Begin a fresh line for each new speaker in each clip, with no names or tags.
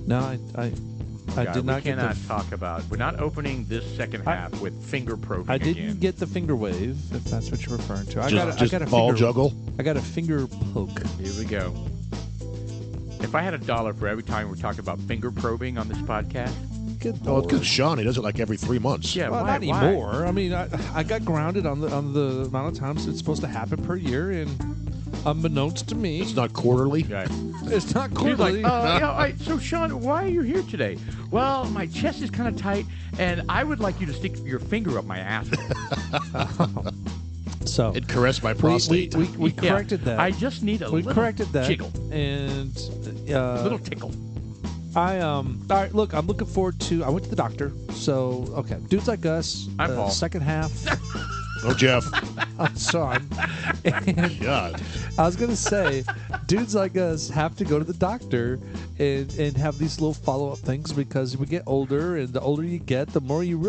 No, I did not
we
get
cannot talk about. We're not opening this second half with finger probing.
I didn't
again.
get the finger wave, if that's what you're referring to. I got a
ball
finger,
juggle.
I got a finger poke.
Here we go. If I had $1 for every time we're talking about finger probing on this podcast,
Good
Oh,
Lord.
because Sean, he does it like every 3 months.
yeah,
Well,
why,
not anymore. I mean, I got grounded on the amount of times it's supposed to happen per year, and unbeknownst to me,
It's not quarterly.
Why?
it's not
He's
quarterly.
like, yeah, all right, so Sean, why are you here today? Well, my chest is kind of tight, and I would like you to stick your finger up my asshole.
So
It caressed my prostate.
we
Yeah,
corrected that.
I just need a
we
little
corrected that,
jiggle,
and
little tickle.
all right, look, I'm looking forward to. I went to the doctor, so okay, dudes like us.
I'm Paul.
Second half.
Oh, Jeff.
I'm Sean. And
God.
I was gonna say, dudes like us have to go to the doctor and have these little follow up things because we get older, and the older you get, the more you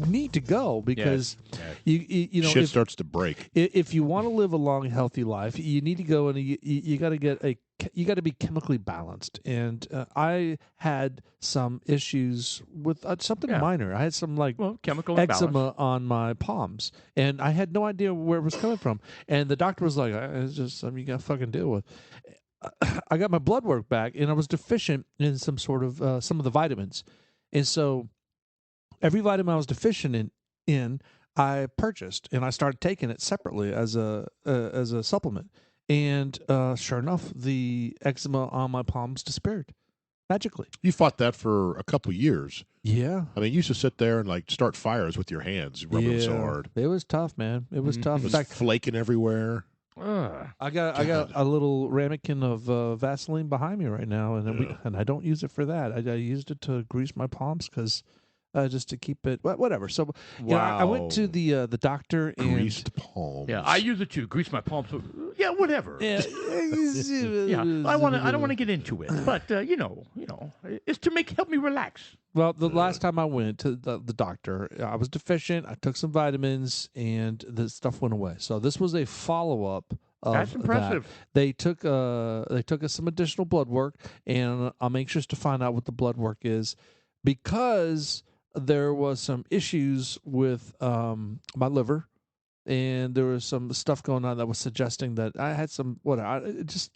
need to go because you know
Shit starts to break.
if you want to live a long, healthy life, you need to go and you got to get you got to be chemically balanced. And I had some issues with something minor. I had some
chemical
eczema on my palms, and I had no idea where it was coming from. And the doctor was like, "It's just something you got to fucking deal with." I got my blood work back, and I was deficient in some of the vitamins, and so every vitamin I was deficient in I purchased, and I started taking it separately as a supplement. And sure enough, the eczema on my palms disappeared magically.
You fought that for a couple years.
Yeah.
I mean, you used to sit there and like start fires with your hands, rubbing them so hard.
It was tough, man. It was tough.
It
In
was
fact,
flaking everywhere.
I got a little ramekin of Vaseline behind me right now, and I don't use it for that. I used it to grease my palms because just to keep it whatever. So I went to the doctor and
Greased palms.
Yeah, I use it to grease my palms. Yeah, whatever.
Yeah,
Yeah, I don't want to get into it, but you know, it's to help me relax.
Well, the last time I went to the doctor, I was deficient. I took some vitamins, and the stuff went away. So this was a follow up.
That's impressive.
That. They took us some additional blood work, and I'm anxious to find out what the blood work is, because there was some issues with my liver, and there was some stuff going on that was suggesting that I had some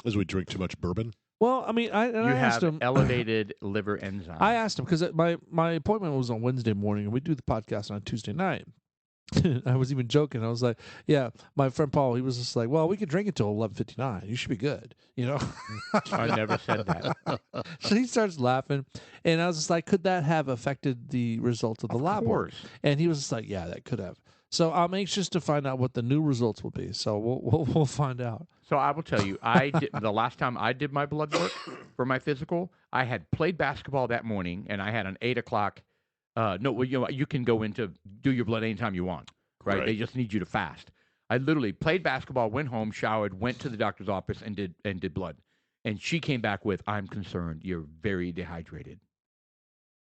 As we drink too much bourbon.
Well, I mean, I asked him.
Elevated liver enzymes.
I asked him because my appointment was on Wednesday morning, and we do the podcast on Tuesday night. I was even joking. I was like, "Yeah, my friend Paul. He was just like, well, we could drink until 11:59. You should be good, you know."
I never said that.
So he starts laughing, and I was just like, "Could that have affected the results of the lab work?" And he was just like, "Yeah, that could have." So I'm anxious to find out what the new results will be. So we'll find out.
So I will tell you, the last time I did my blood work for my physical, I had played basketball that morning, and I had an 8 o'clock. You can go in to do your blood anytime you want, right? They just need you to fast. I literally played basketball, went home, showered, went to the doctor's office, and did blood. And she came back with, "I'm concerned. You're very dehydrated."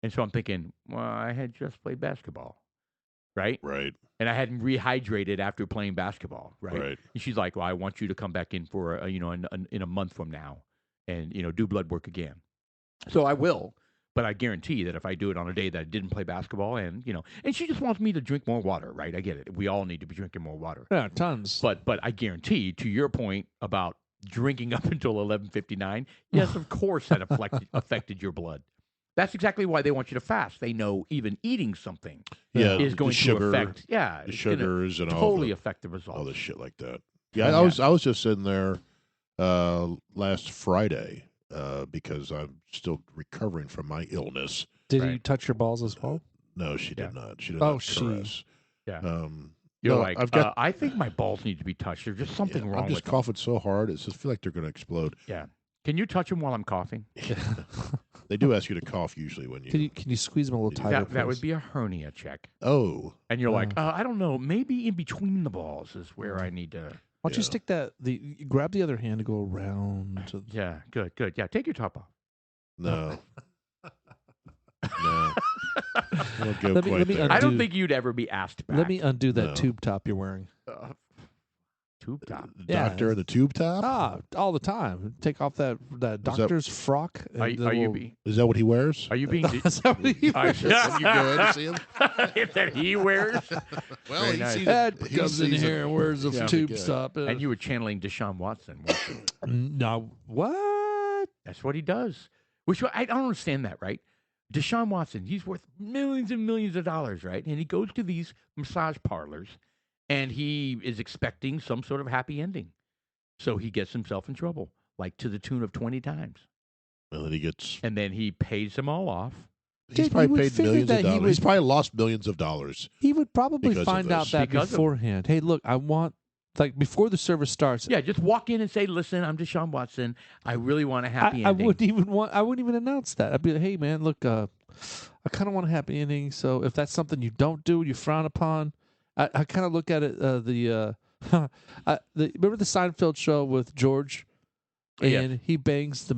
And so I'm thinking, well, I had just played basketball, right?
Right.
And I hadn't rehydrated after playing basketball, right? And she's like, "Well, I want you to come back in for in a month from now, and do blood work again." So I will. But I guarantee that if I do it on a day that I didn't play basketball, and she just wants me to drink more water, right? I get it. We all need to be drinking more water.
Yeah, tons.
But I guarantee, to your point about drinking up until 11:59, yes, of course that affected your blood. That's exactly why they want you to fast. They know even eating something is going to affect. Yeah,
the sugars and
totally affect the results.
All this shit like that. Yeah, I was just sitting there last Friday. Because I'm still recovering from my illness.
Did you touch your balls as well?
No, she did not. She did not caress.
Yeah. You're like, I think my balls need to be touched. There's just something wrong with them.
I'm just coughing so hard. I just feel like they're going to explode.
Yeah. Can you touch them while I'm coughing?
They do ask you to cough usually when you...
Can you squeeze them a little tighter,
That would be a hernia check.
Oh.
And you're like, I don't know. Maybe in between the balls is where I need to...
Why don't you stick you grab the other hand and go around?
Yeah, good. Yeah, take your top off.
No. No. I
don't think you'd ever be asked back.
Let me undo that tube top you're wearing.
Tube top.
Yeah.
Doctor in the tube top?
All the time. Take off that doctor's frock.
Are,
And the
are you
little-
be,
Is that what he wears?
are you being?
Is that what he
I-
Have you go in to see him?
that he wears.
Well,
Very
he
nice.
sees
Dad
he
comes in
sees
here and wears a
Yeah.
tube
Good.
top.
And you were channeling Deshaun Watson. weren't you?
No, what?
That's what he does. Which I don't understand that, right? Deshaun Watson, he's worth millions and millions of dollars, right? And he goes to these massage parlors, and he is expecting some sort of happy ending. So he gets himself in trouble, like to the tune of 20 times.
And then he gets.
And then he pays them all off.
He's
Dude, you
probably
would
paid
figure
millions of
that he
dollars.
would-
He's probably lost millions of dollars.
He would probably
Because of
find out
this.
that
Because of-
beforehand. Hey, look, I want, like, before the service starts.
Yeah, just walk in and say, "Listen, I'm Deshaun Watson. I really want a happy
I
ending."
wouldn't even announce that. I'd be like, hey, man, look, I kind of want a happy ending. So if that's something you don't do, you frown upon. I kind of look at it, remember the Seinfeld show with George?
Yes.
And he bangs the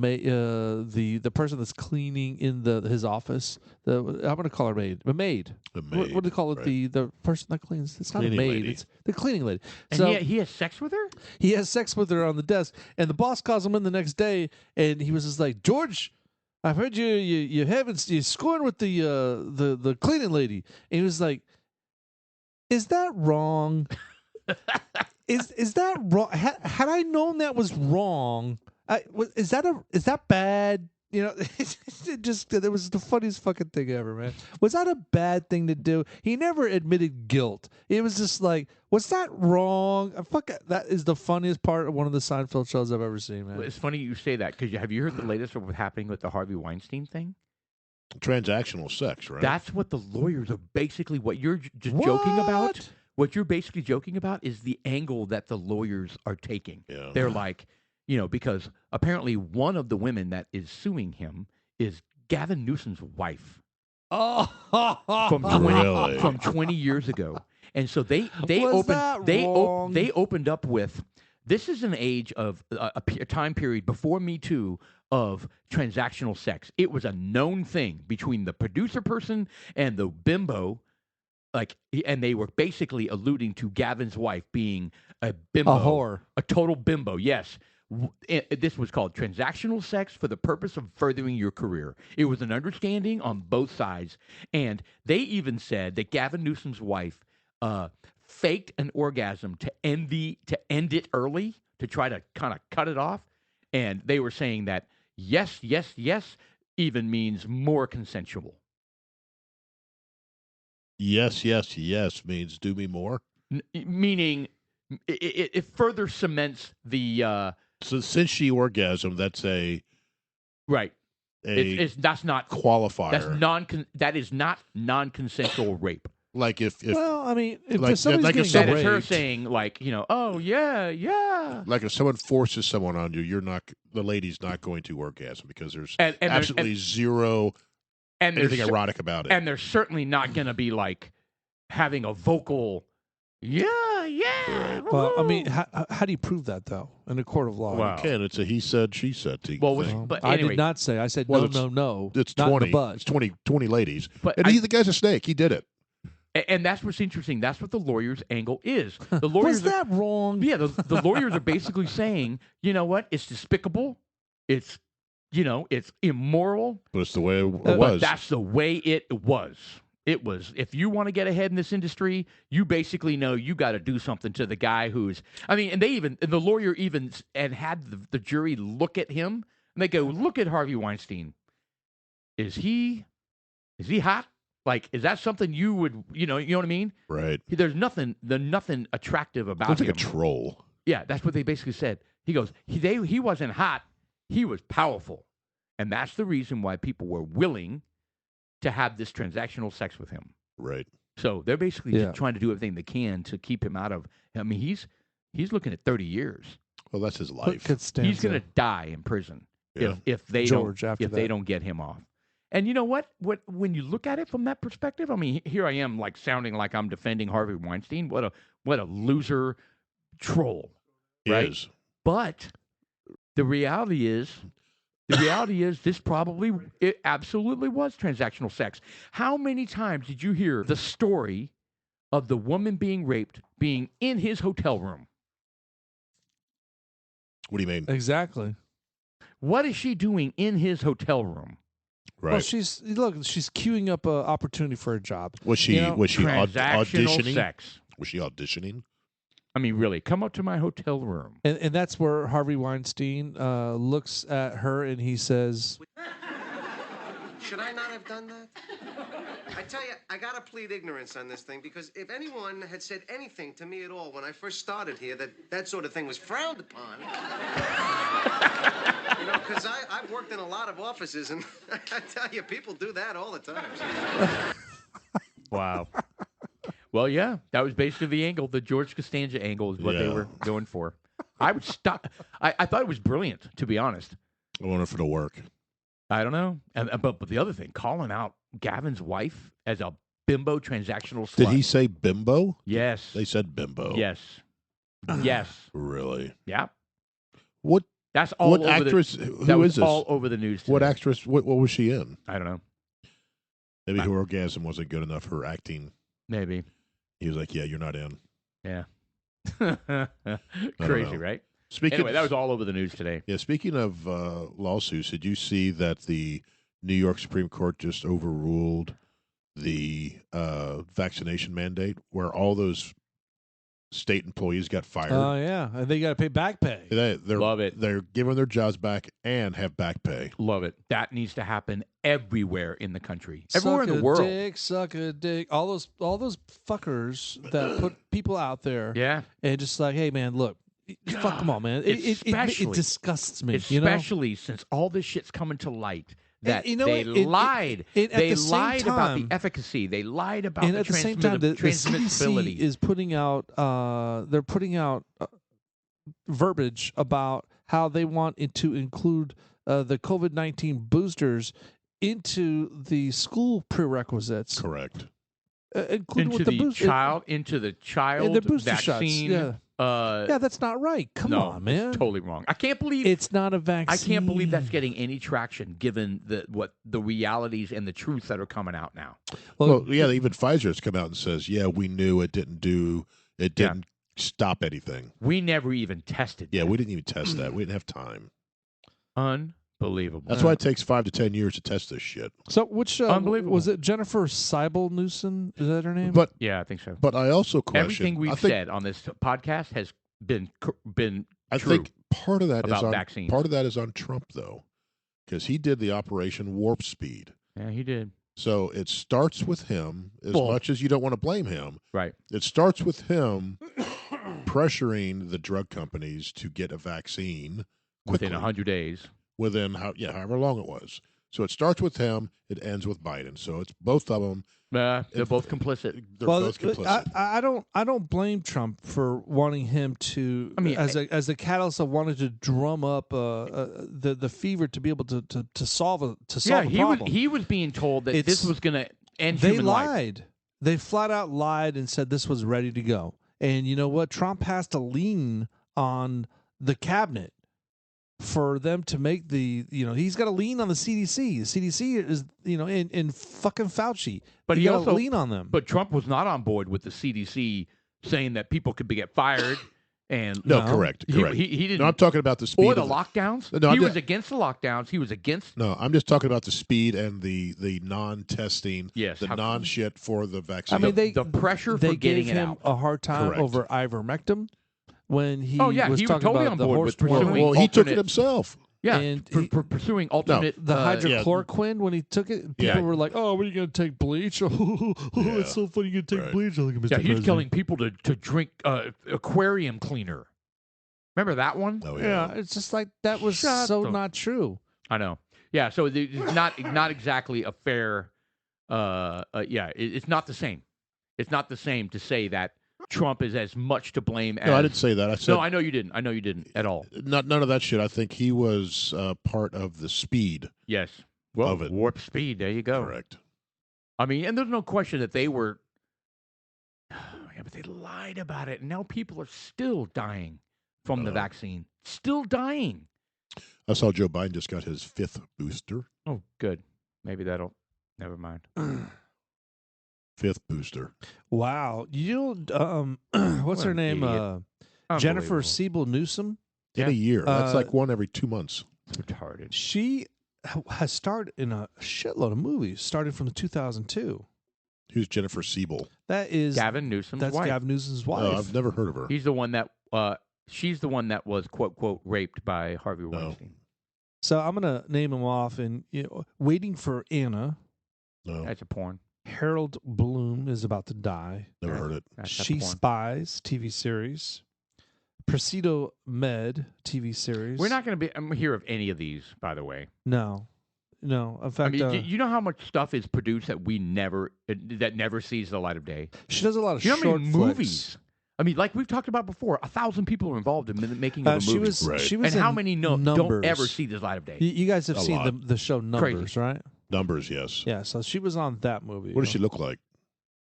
person that's cleaning in his office. I'm going to call her maid. A maid.
The
What
maid,
do they call it?
right.
The person that cleans. It's not a
Cleaning
maid.
lady.
It's the cleaning lady.
And
So
he has sex with her?
he has sex with her on the desk, and the boss calls him in the next day, and he was just like, George, I've heard you're scoring with the cleaning lady, and he was like, is that wrong? Is that wrong? Had I known that was wrong, is that bad? You know, it was the funniest fucking thing ever, man. Was that a bad thing to do? He never admitted guilt. It was just like, was that wrong? That is the funniest part of one of the Seinfeld shows I've ever seen, man.
It's funny you say that because have you heard the latest of what's happening with the Harvey Weinstein thing?
Transactional sex, right?
That's what the lawyers are basically what you're just joking about.
What?
What you're basically joking about is the angle that the lawyers are taking.
Yeah.
They're like, because apparently one of the women that is suing him is Gavin Newsom's wife
Oh,
from 20,
Really?
from 20 years ago. And so they
Was that wrong?
they opened up with, this is an age of a time period before Me Too of transactional sex. It was a known thing between the producer person and the bimbo. And they were basically alluding to Gavin's wife being a bimbo.
a whore.
A total bimbo, yes. This was called transactional sex for the purpose of furthering your career. It was an understanding on both sides. And they even said that Gavin Newsom's wife faked an orgasm to end it early, to try to kind of cut it off. And they were saying that yes, yes, yes even means more consensual.
Yes, yes, yes means do me more.
Meaning it further cements the
So since she orgasmed, that's
right. That's not
qualifier.
that is not non-consensual rape.
Like if
Well, I mean, if
like-
somebody's
like if
getting
That is her
raped,
saying oh yeah.
like if someone forces someone on you, the lady's not going to orgasm because there's
And
absolutely zero
and
anything
there's
erotic about it.
and they're certainly not going to be like having a vocal yeah.
well, I
woohoo."
mean, how do you prove that though in a court of law?
Wow.
Ken, it's a he said, she said thing.
Well, was-
Well,
But
I
anyway-
did not say. I said
Well,
no.
it's
not in
20.
the butt.
It's 20 ladies.
But
And the guy's a snake. He did it.
and that's what's interesting. That's what the lawyer's angle is. The lawyers
Was that wrong?
Yeah, the lawyers are basically saying, you know what? It's despicable. It's, it's immoral.
But it's the way it
But
was.
that's the way it was. It was. If you want to get ahead in this industry, you basically know you got to do something to the guy who's. I mean, and the lawyer even had the jury look at him and they go, look at Harvey Weinstein. Is he hot? Like, is that something you would, you know what I mean?
Right.
There's nothing attractive about
Looks
him.
like a troll.
Yeah, that's what they basically said. He goes, he wasn't hot, he was powerful. And that's the reason why people were willing to have this transactional sex with him.
Right.
So they're basically
Yeah.
just trying to do everything they can to keep him out of. I mean, he's looking at 30 years.
Well, that's his
Look
life.
at Stanza.
He's going to die in prison
Yeah.
if they
George
don't
after
if they
that.
don't get him off. And you know what? When you look at it from that perspective, I mean, here I am like sounding like I'm defending Harvey Weinstein. What a loser troll. Right?
Is.
But the reality is it absolutely was transactional sex. How many times did you hear the story of the woman being raped being in his hotel room?
What do you mean?
Exactly.
What is she doing in his hotel room?
Right?
Well, she's queuing up an opportunity for a job.
Was she
Transactional
auditioning?
sex.
Was she auditioning?
I mean, really, come up to my hotel room.
And that's where Harvey Weinstein looks at her and he says,
Should I not have done that? I tell you, I gotta plead ignorance on this thing, because if anyone had said anything to me at all when I first started here, that sort of thing was frowned upon. Because I've worked in a lot of offices, and I tell you, people do that all the time.
Wow. Well, yeah, that was basically the angle. The George Costanza angle is what they were going for. I would stop. I thought it was brilliant, to be honest.
I wonder if it'll work.
I don't know. But the other thing, calling out Gavin's wife as a bimbo transactional slut.
Did he say bimbo?
Yes.
They said bimbo.
Yes. Yes.
Really?
Yeah.
What?
That's all
What
over
actress?
The,
who
that was
is this?
all over the news today.
What actress? What was she in?
I don't know.
Maybe her orgasm wasn't good enough. Her acting.
Maybe.
He was like, "Yeah, you're not in."
Yeah.
know.
Crazy, right?
Speaking
Anyway, that was all over the news today.
Yeah, speaking of lawsuits, did you see that the New York Supreme Court just overruled the vaccination mandate, where all those state employees got fired?
"Oh yeah, and they got to pay back pay."
They're,
Love it.
They're giving their jobs back and have back pay.
Love it. That needs to happen everywhere in the country, everywhere in the world.
Suck a dick. All those fuckers that put people out there.
Yeah.
And just like, hey man, look, fuck them all, man. It disgusts me.
Especially since all this shit's coming to light. That
And,
they lied. They lied about the efficacy. They lied about
and
the
at the same time, the
transmissibility.
CDC is putting out. They're putting out verbiage about how they want it to include the COVID-19 boosters into the school prerequisites.
Correct.
Including
into
with the
the
booster,
child, into the child
the booster
vaccine.
shots. Yeah, that's not right. Come
no,
on, man.
It's totally wrong. I can't believe
It's not a vaccine.
I can't believe that's getting any traction, given the realities and the truths that are coming out now.
Well, yeah, even Pfizer's come out and says, "Yeah, we knew it didn't stop anything.
We never even tested.
Yeah,
that.
we didn't even test that. We didn't have time.
Unbelievable.
That's why it takes 5 to 10 years to test this shit."
So, which
Unbelievable.
was it? Jennifer Seibel-Newson? Is that her name?
But
Yeah, I think so.
but I also question
Everything we've said on this podcast has been
I
true.
think part of that
about
is on
vaccines.
part of that is on Trump, though, because he did the Operation Warp Speed.
Yeah, he did.
So it starts with him. As
Well-
much as you don't want to blame him,
Right.
it starts with him pressuring the drug companies to get a vaccine quickly,
Within 100 days.
within however long it was. So it starts with him. It ends with Biden. So it's both of them.
They're both complicit.
They're both complicit.
I don't blame Trump for wanting him to.
I mean,
as a catalyst of wanting to drum up the fever to be able to solve a problem.
He was being told that this was going to end
They
human life.
lied. They flat out lied and said this was ready to go. And you know what? Trump has to lean on the cabinet for them to make he's got to lean on the CDC. The CDC is, in fucking Fauci.
But
he
he
got to
also
lean on them.
But Trump was not on board with the CDC saying that people could get fired. And
No, correct.
He didn't.
No, I'm talking about the speed
or the
of
lockdowns.
No,
he was against the lockdowns. He was against.
No, I'm just talking about the speed and the non-testing,
Yes,
the
how-
non-shit for the vaccine.
I mean,
the pressure
they
for getting
gave
it
him
out.
a hard time
Correct.
over ivermectin when he
Oh, yeah,
was
he was
talking
totally
about
on
the
board
horse
with pursuing-
well, he took it
alternate-
himself.
Yeah,
and
for pursuing alternate.
the
Yeah.
hydrochloroquine when he took it. People were like, "Oh, what are you going to take bleach? Oh, it's so funny you can take
Right.
bleach." Like, Mr.
Yeah, he's
President.
telling people to drink aquarium cleaner. Remember that one?
Oh
Yeah, it's just like that was
Shut
so
the-
not true.
I know. Yeah, so it's not exactly a fair. It's not the same. It's not the same to say that Trump is as much to blame as.
No, I didn't say that. I said
No, I know you didn't. I know you didn't at all.
none of that shit. I think he was part of the speed.
Yes. Well,
Of it.
warp speed. There you go.
Correct.
I mean, and there's no question that they were. Yeah, but they lied about it, and now people are still dying from the vaccine. Still dying.
I saw Joe Biden just got his 5th booster.
Oh, good. Maybe that'll. Never mind.
5th booster.
Wow, what's
What
her
an
name?
idiot.
Jennifer
Unbelievable.
Siebel Newsom.
in a year. That's
Uh,
like one every 2 months.
Retarded.
She has starred in a shitload of movies, starting from 2002.
Who's Jennifer Siebel?
That is
Gavin Newsom's
that's
wife.
Gavin Newsom's wife.
Oh, I've never heard of her.
He's the one that. She's the one that was quote quote raped by Harvey Weinstein.
So I'm gonna name them off, and Waiting for Anna.
No,
That's a porn.
Harold Bloom is about to die.
never heard it.
That's
She
porn.
Spies TV series. Presido Med TV series.
We're not going to be hear of any of these, by the way.
No. In fact,
I mean, you know how much stuff is produced that we never sees the light of day.
she does a lot of
You know how
short
many
flicks.
movies? I mean, like we've talked about before, 1,000 people are involved in the making of a
She
movie.
was.
Right.
She was.
And how
in
many
Numbers.
don't ever see the light of day?
You guys have
A
seen
lot.
the show Numbers, right?
Numbers, yes.
Yeah. So she was on that movie.
What does she look like?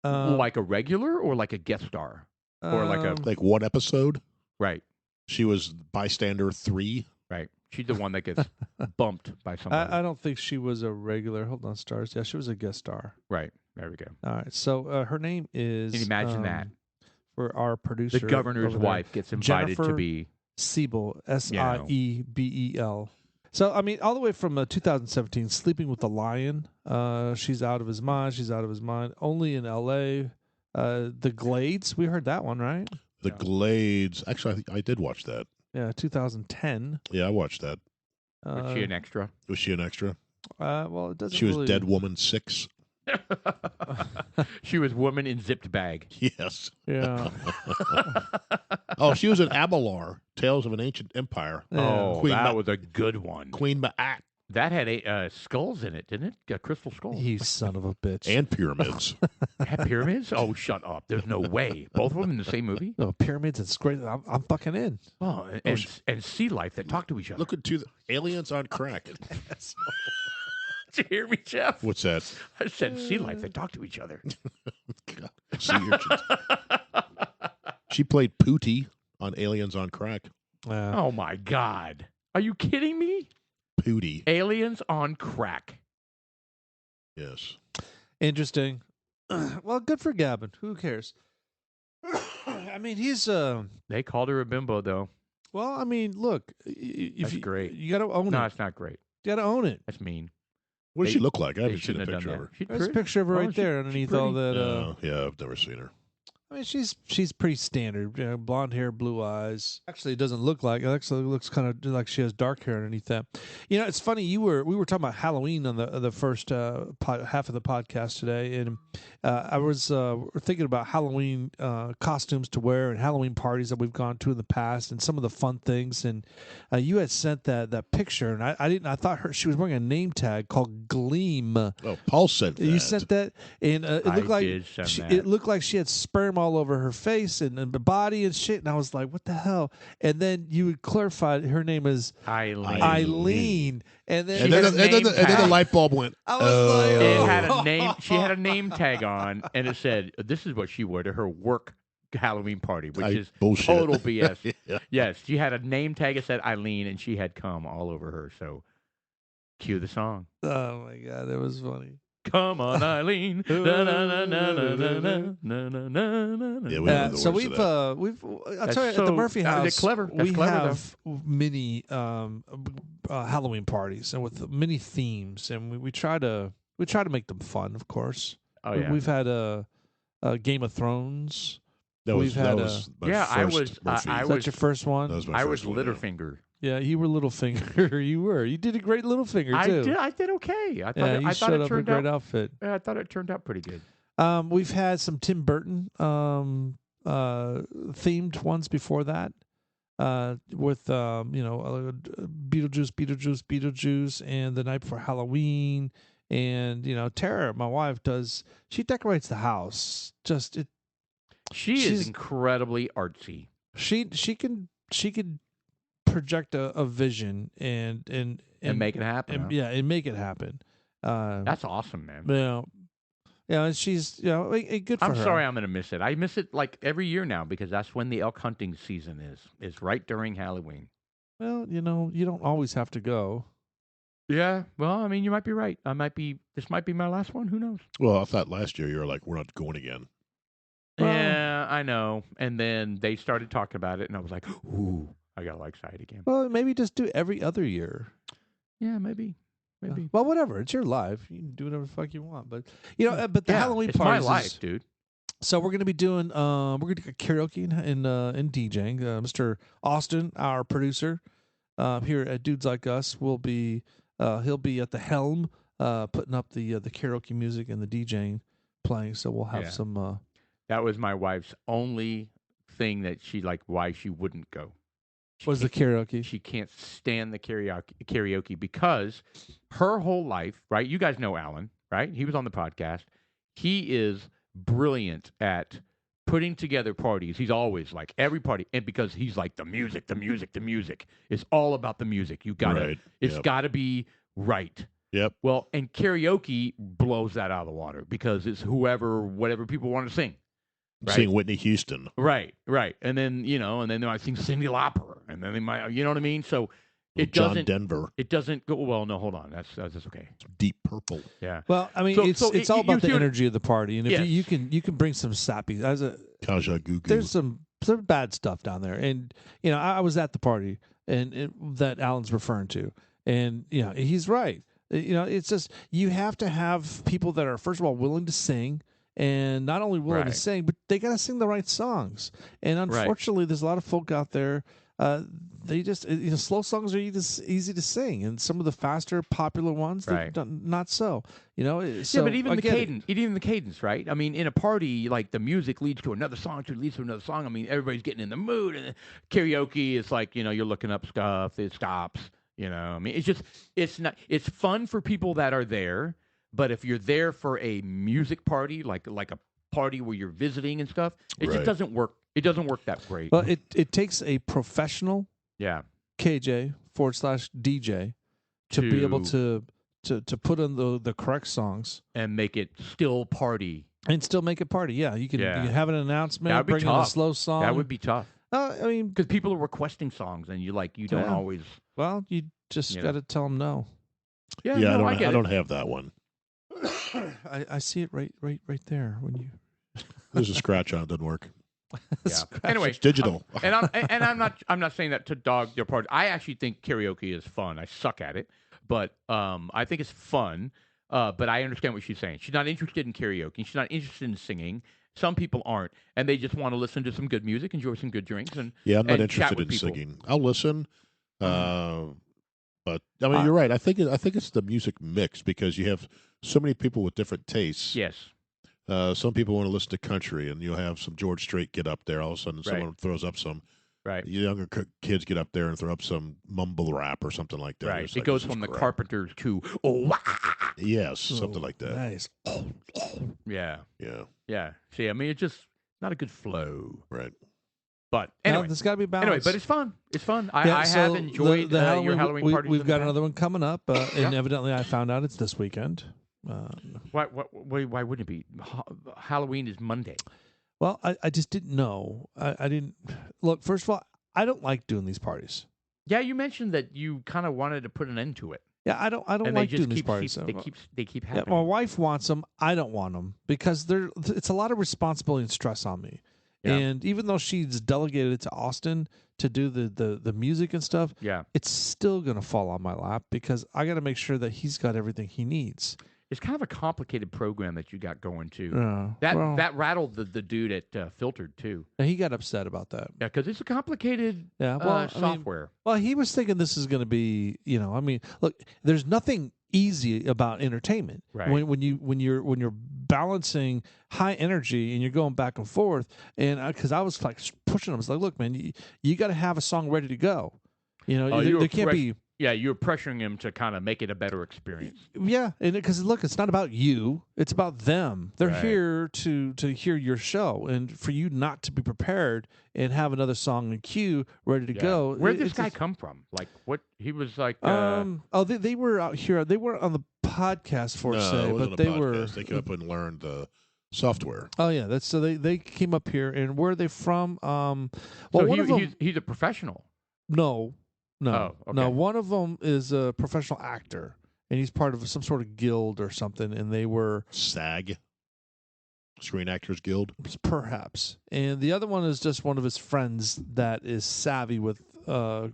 Like a regular or like a guest star? Or like a
Like one episode?
right,
She was bystander 3.
right. She's the one that gets bumped by somebody.
I don't think she was a regular. Hold on, stars. Yeah, she was a guest star.
Right. There we go.
All right. So her name is.
Can you imagine that?
For our producer,
The governor's
over there,
wife gets invited to
Jennifer
be.
Siebel, Siebel. So I mean, all the way from 2017, Sleeping with the Lion. She's out of his mind. She's out of his mind. Only in L.A. The Glades. We heard that one, right?
The Glades. Actually, I think I did watch that.
Yeah, 2010.
Yeah, I watched that.
Was she an extra?
Was she an extra?
Well, it doesn't.
She was
really...
Dead Woman 6.
She was woman in zipped bag.
Yes.
Yeah.
Oh, she was in Abelar, Tales of an Ancient Empire.
Yeah.
Oh,
Queen
that
Ma-
was a good one.
Queen Ma'at
That had skulls in it, didn't it? Crystal skulls.
You son of a bitch.
and pyramids.
Had pyramids? Oh, shut up. There's no way. Both of them in the same movie?
No, pyramids. It's great. I'm fucking in.
Oh, and sea life that talk to each other.
Look into the aliens on crack.
Did you hear me, Jeff?
What's that?
I said sea life that talk to each other.
Sea urchins. She played Pootie on Aliens on Crack.
Oh, my God. Are you kidding me?
Pootie.
Aliens on crack.
Yes.
Interesting. Well, good for Gavin. Who cares? I mean, he's
They called her a bimbo, though.
well, I mean, look, if
That's
you,
great.
You got to own
No,
it.
it's not great.
You got to own it.
That's mean.
What does
They-
she look like? I
They
haven't seen a
shouldn't have
picture
done
of
that.
her.
She's
There's a
pretty.
picture of her
Oh,
right there underneath all
pretty.
that.
Yeah, I've never seen her.
I mean, she's pretty standard. You know, blonde hair, blue eyes. Actually, it doesn't look like. It actually looks kind of like she has dark hair underneath that. You know, it's funny. We were talking about Halloween on the first half of the podcast today, and I was thinking about Halloween costumes to wear and Halloween parties that we've gone to in the past, and some of the fun things. And you had sent that picture, and I didn't. I thought she was wearing a name tag called Gleam.
Oh, Paul sent that.
You sent that, and it
I
looked like
did send that.
it looked like she had sperm all over her face and the body and shit. And I was like, "What the hell?" And then you would clarify her name is
Eileen.
Eileen, and then
And then,
has
and, then,
name
and then the
tag.
light bulb went.
I was like,
It
oh.
had a name. She had a name tag on, and it said, "This is what she wore to her work Halloween party," which is
Bullshit.
total BS.
Yeah.
Yes, she had a name tag that said Eileen, and she had cum all over her. So, cue the song.
Oh my god, it was funny.
Come on, Eileen. Na, na, na, na, na, na, na, na, na, na.
Yeah, we know the
So
words to
we've
that.
I'll
That's
tell you at
so-
the Murphy
they're
House.
clever. That's
we
clever, though.
have many Halloween parties and with many themes, and we try to make them fun, of course.
Oh yeah.
We've had a Game of Thrones.
That was,
we've
that
had
was my
Yeah, I
first
was-
Murphy.
I
Is that
was-
your first one?
That was my
I
first
was
one, yeah.
Littlefinger.
Yeah, you were Littlefinger. You were. You did a great Littlefinger too.
I did okay. I thought
Yeah,
it,
you
I thought
showed
it
up in a
turned
great
out.
outfit.
Yeah, I thought it turned out pretty good.
We've had some Tim Burton themed ones before that. With Beetlejuice, and the night before Halloween, and Tara, my wife, she decorates the house.
She
She's-
is incredibly artsy.
She can project a vision and
make it happen. huh?
and make it happen.
That's awesome, man.
And she's good for her.
I'm sorry I'm going to miss it. I miss it like every year now because that's when the elk hunting season is. It's right during Halloween.
Well, you don't always have to go.
Yeah. Well, I mean, you might be right. This might be my last one. Who knows?
Well, I thought last year you were like, we're not going again.
Well-
Yeah, I know. And then they started talking about it, and I was like, ooh, I gotta like Side again.
Well, maybe just do every other year.
Yeah, maybe.
Well, whatever. It's your life. You can do whatever the fuck you want. But but the
Yeah,
Halloween
it's my
parties
life,
is,
dude.
so we're gonna be doing we're gonna do karaoke and DJing. Mr. Austin, our producer, here at Dudes Like Us, will be he'll be at the helm, putting up the karaoke music and the DJing playing. So we'll have
Yeah.
some.
That was my wife's only thing that she why she wouldn't go. She
Was the
can't-
karaoke?
She can't stand the karaoke because her whole life, right? You guys know Alan, right? He was on the podcast. He is brilliant at putting together parties. He's always like every party, and because he's like the music. It's all about the music. You gotta,
Right.
it's
Yep.
gotta be right.
Yep.
Well, and karaoke blows that out of the water because it's whatever people want to sing. Right.
Seeing Whitney Houston.
Right. And then, they might sing Cyndi Lauper, and then they might, you know what I mean? So it
John
doesn't,
Denver.
it doesn't go, well, no, hold on. That's okay.
Deep Purple.
Yeah.
Well, I mean,
So
it's all about the
see what-
energy of the party, and if
Yes.
you can bring some sappy.
Kaja Gugu.
There's some bad stuff down there, and I was at the party and that Alan's referring to, and he's right. It's just you have to have people that are, first of all, willing to sing, and not only willing to
Right.
sing, but they got to sing the right songs. And unfortunately, there's a lot of folk out there. They just slow songs are easy to sing, and some of the faster, popular ones,
Right.
not so. So,
Yeah, but even
I
the
get it.
cadence, even the cadence, right? I mean, in a party, like the music leads to another song, leads to another song. I mean, everybody's getting in the mood, and karaoke is like, you're looking up stuff, it stops. I mean, it's fun for people that are there, but if you're there for a music party, like a party where you're visiting and stuff, it just
Right.
doesn't work. It doesn't work that great.
Well, it takes a professional
Yeah.
KJ/DJ to be able to put in the correct songs
And make it still party.
and still make it party. Yeah, you can have an announcement,
That'd be
bring in a
tough.
slow song.
That would be tough
I mean,
because people are requesting songs, and you don't
Yeah.
always.
well, you just
You
got to tell them no.
Yeah,
Yeah,
no,
I
get it.
don't have that one.
I see it right there when you.
There's a scratch on it. Doesn't work.
Yeah. Anyway,
It's digital.
I'm not saying that to dog their part. I actually think karaoke is fun. I suck at it, but I think it's fun. But I understand what she's saying. She's not interested in karaoke. She's not interested in singing. Some people aren't, and they just want to listen to some good music, enjoy some good drinks, and
Yeah, I'm not
and chat
interested
with
in
people.
singing. I'll listen. But I mean, you're right. I think it's the music mix because you have so many people with different tastes.
Yes.
Some people want to listen to country, and you'll have some George Strait get up there. All of a sudden,
Right.
someone throws up some.
Right.
Younger kids get up there and throw up some mumble rap or something like that.
Right.
It's
It
like,
goes
this is
from the
crap.
Carpenters to wah.
Yes, something like that.
Nice.
Yeah.
Yeah,
Yeah. See, I mean, it's just not a good flow.
right.
But
Now,
anyway,
there's got to be balance.
anyway, but it's fun. It's fun. I have
so
enjoyed
the Halloween,
your Halloween parties.
We've
in
got
the
another one coming up, and
Yeah.
evidently I found out it's this weekend.
past. Why wouldn't it be? Halloween is Monday.
Well, I just didn't know. I didn't look. First of all, I don't like doing these parties.
Yeah, you mentioned that you kind of wanted to put an end to it,
Yeah, I don't
and
like
they just
doing these
keep
parties.
they keep
Yeah,
happening.
my wife wants them. I don't want them because it's a lot of responsibility and stress on me.
Yeah.
And even though she's delegated it to Austin to do the music and stuff,
Yeah,
it's still gonna fall on my lap because I got to make sure that he's got everything he needs.
it's kind of a complicated program that you got going too.
That
That rattled the dude at Filtered too.
he got upset about that.
Yeah, because it's a complicated
Yeah, well, I mean,
software.
well, he was thinking this is going to be, I mean, look, there's nothing easy about entertainment.
Right.
When you're balancing high energy and you're going back and forth, and because I was like pushing him, I was like, look, man, you got to have a song ready to go.
Oh, you were
there can't be.
Yeah, you're pressuring him to kind of make it a better experience.
Yeah, and because look, it's not about you; it's about them. They're
Right.
here to hear your show, and for you not to be prepared and have another song in queue ready to
Yeah.
go.
Where'd this
it's
guy
just-
come from? Like, what he was like?
they were out here. They weren't on the podcast for
No,
say,
it wasn't
but
a
they
podcast.
were.
They came up and learned the software.
Oh yeah, that's so they came up here, and where are they from? Well,
so
one of them,
he's a professional.
no,
Oh, okay.
no. One of them is a professional actor, and he's part of some sort of guild or something. And they were
SAG, Screen Actors Guild.
perhaps, and the other one is just one of his friends that is savvy with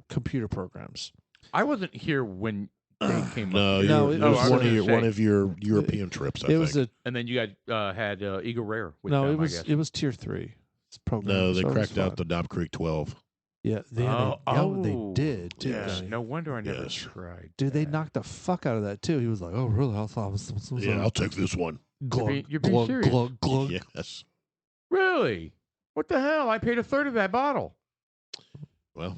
computer programs.
I wasn't here when they came
No,
up.
No,
it
it
was
was,
one of your European trips. I
It
think.
was a
And then you guys had Eagle Rare with
no.
them,
It was
I guess.
it was tier 3 program.
No, they
so it was
cracked out
fun.
the Knob Creek 12.
Yeah, they did. Didn't
Yeah,
they?
no wonder I never
Yes.
tried.
Dude, they
that.
knocked the fuck out of that too. He was like, "Oh, really? I thought it was
Yeah, I'll take this one.
glug,
You're being
glug,
serious.
glug, glug."
Yes.
Really? What the hell? I paid a third of that bottle.
Well,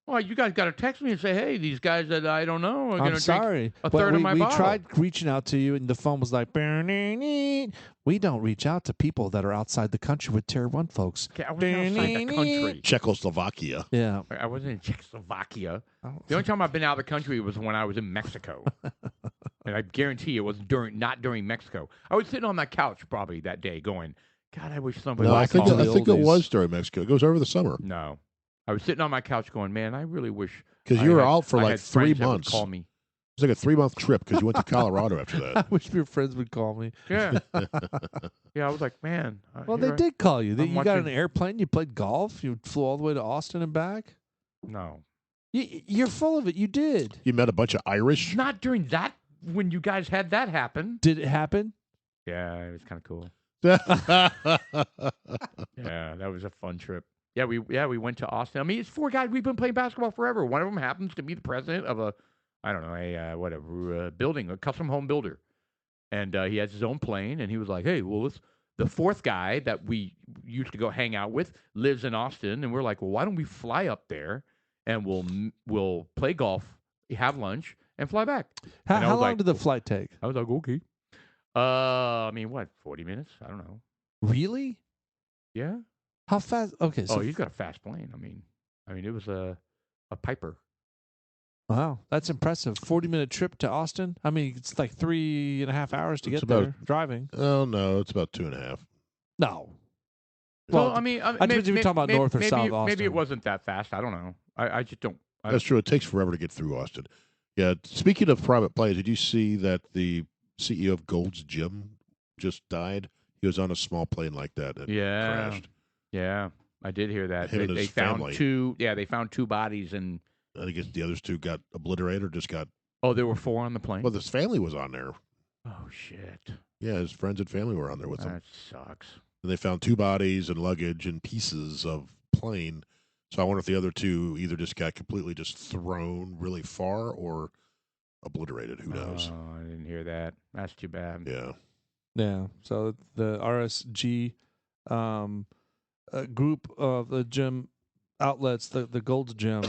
Well, you guys got to text me and say, "Hey, these guys that I don't know are going
I'm
to drink
sorry.
a
But
third of my
we
bottle."
tried reaching out to you, and the phone was like, we don't reach out to people that are outside the country with tier 1 folks.
Okay, I wasn't outside the country.
Czechoslovakia.
Yeah.
I wasn't in Czechoslovakia.
Oh.
The only time I've been out of the country was when I was in Mexico. And I guarantee it was not during Mexico. I was sitting on that couch probably that day going, God, I wish somebody
No,
would
I think
call me.
I think it
oldies.
was during Mexico. It goes over the summer
No. I was sitting on my couch going, man, I really wish
because
I
you were
had-
out for
I
like
had
3
friends that would
months.
Call me.
It was like a 3-month trip because you went to Colorado after
I
that.
wish your friends would call me.
Yeah. Yeah, I was like, man.
Well,
here
they
I-
did call you.
I'm
You got on
watching-
an airplane. You played golf. You flew all the way to Austin and back.
No.
You're full of it. You did.
You met a bunch of Irish.
Not during that, when you guys had that happen.
Did it happen?
Yeah, it was kind of cool.
yeah,
Yeah, that was a fun trip. Yeah, we went to Austin. I mean, it's 4 guys. We've been playing basketball forever. One of them happens to be the president of a building, a custom home builder, and he has his own plane. And he was like, "Hey, well, the 4th guy that we used to go hang out with lives in Austin," and we're like, "Well, why don't we fly up there and we'll play golf, have lunch, and fly back?"
How,
And I
how
was
long
like,
did the flight take?
I was like, "Okay." I mean, what, 40 minutes? I don't know.
Really?
Yeah.
How fast? Okay, so
Oh, he's got a fast plane. I mean, it was a Piper.
wow, that's impressive. 40-minute trip to Austin. I mean, it's like 3.5 hours to
It's
get
about-
there driving.
Oh no, it's about 2.5.
No.
Well,
Well,
I mean,
depends if you're talking about north or south
Maybe
Austin.
it wasn't that fast. I don't know. I just don't.
That's true. It takes forever to get through Austin. Yeah. Speaking of private planes, did you see that the CEO of Gold's Gym just died? He was on a small plane like that and
Yeah.
crashed.
Yeah, I did hear that.
Him and
They
his
found
family.
2. Yeah, they found 2 bodies, and
I guess the others 2 got obliterated or just got.
there were 4 on the plane.
Well, his family was on there.
Oh shit,
Yeah, his friends and family were on there with him.
that sucks.
And they found 2 bodies and luggage and pieces of plane. So I wonder if the other 2 either just got completely just thrown really far or obliterated. Who knows?
Oh, I didn't hear that. That's too bad.
Yeah.
Yeah. So the RSG group of the gym outlets, the Gold's Gym,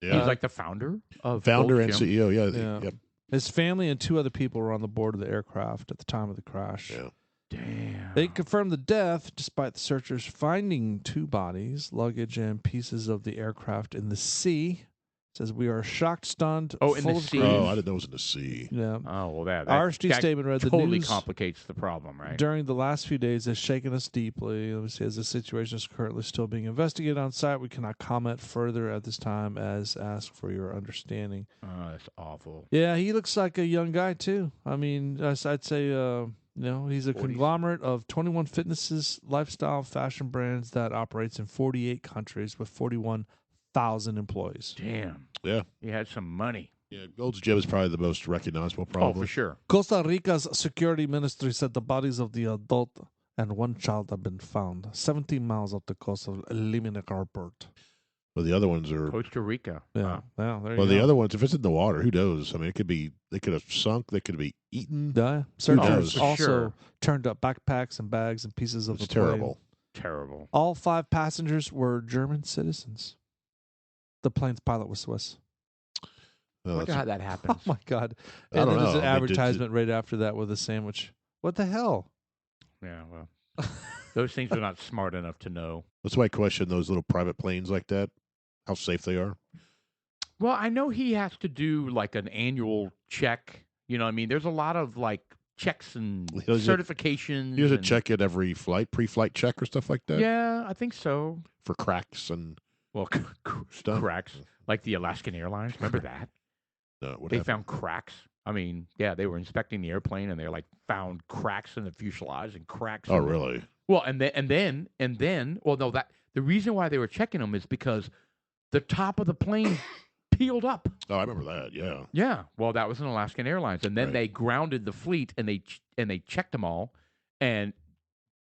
Yeah.
He's like the founder of
Founder
Gold's
and
Gym.
CEO. Yeah.
Yeah.
Yep.
his family and 2 other people were on the board of the aircraft at the time of the crash.
Yeah.
Damn.
They confirmed the death despite the searchers finding 2 bodies, luggage, and pieces of the aircraft in the sea. Says we are shocked, stunned,
Oh, in
full
the
of
sea.
grief.
Oh, I didn't know it was in the sea.
Yeah.
Oh well, that
RSG
that
statement read the
totally
news
complicates the problem, right?
during the last few days has shaken us deeply. Let me say, as the situation is currently still being investigated on site, we cannot comment further at this time as asked for your understanding.
Oh, that's awful.
Yeah, he looks like a young guy too. I mean, I'd say, he's a
40s.
conglomerate of 21 fitnesses, lifestyle, fashion brands that operates in 48 countries with 41,000 employees.
Damn.
Yeah.
He had some money.
Yeah. Gold's Gym is probably the most recognizable,
Oh,
probably.
for sure.
Costa Rica's security ministry said the bodies of the adult and 1 child have been found 17 miles off the coast of Limerick Airport.
Well, the other ones are.
Costa Rica.
Yeah,
Wow.
yeah. There you
Well,
go.
the other ones, if it's in the water, who knows? I mean, they could have sunk, they could be eaten.
Yeah. Searchers
knows?
For
also
sure.
turned up backpacks and bags and pieces of
It's
the plane.
terrible.
Terrible.
All 5 passengers were German citizens. The plane's pilot was Swiss.
No,
Wonder
that's-
how that happens.
Oh my God!
I
And
don't
then there's
know.
an
I mean, did-
advertisement right after that with a sandwich. What the hell?
Yeah, well, those things are not smart enough to know.
That's why I question those little private planes like that, how safe they are.
Well, I know he has to do like an annual check. You know what I mean? There's a lot of like checks and
Here's a-
certifications.
Here's a
and-
check at every flight, pre-flight check or stuff like that.
Yeah, I think so.
For cracks and
Well,
stuff.
cracks. Like the Alaskan Airlines. Remember that?
What
They
happened?
found cracks. I mean, yeah, they were inspecting the airplane and they like found cracks in the fuselage and cracks.
Oh,
in the-
really?
Well, and then, well, no, that the reason why they were checking them is because the top of the plane peeled up.
Oh, I remember that. Yeah.
Yeah, well, that was an Alaskan Airlines, and then
Right.
they grounded the fleet, and they checked them all, and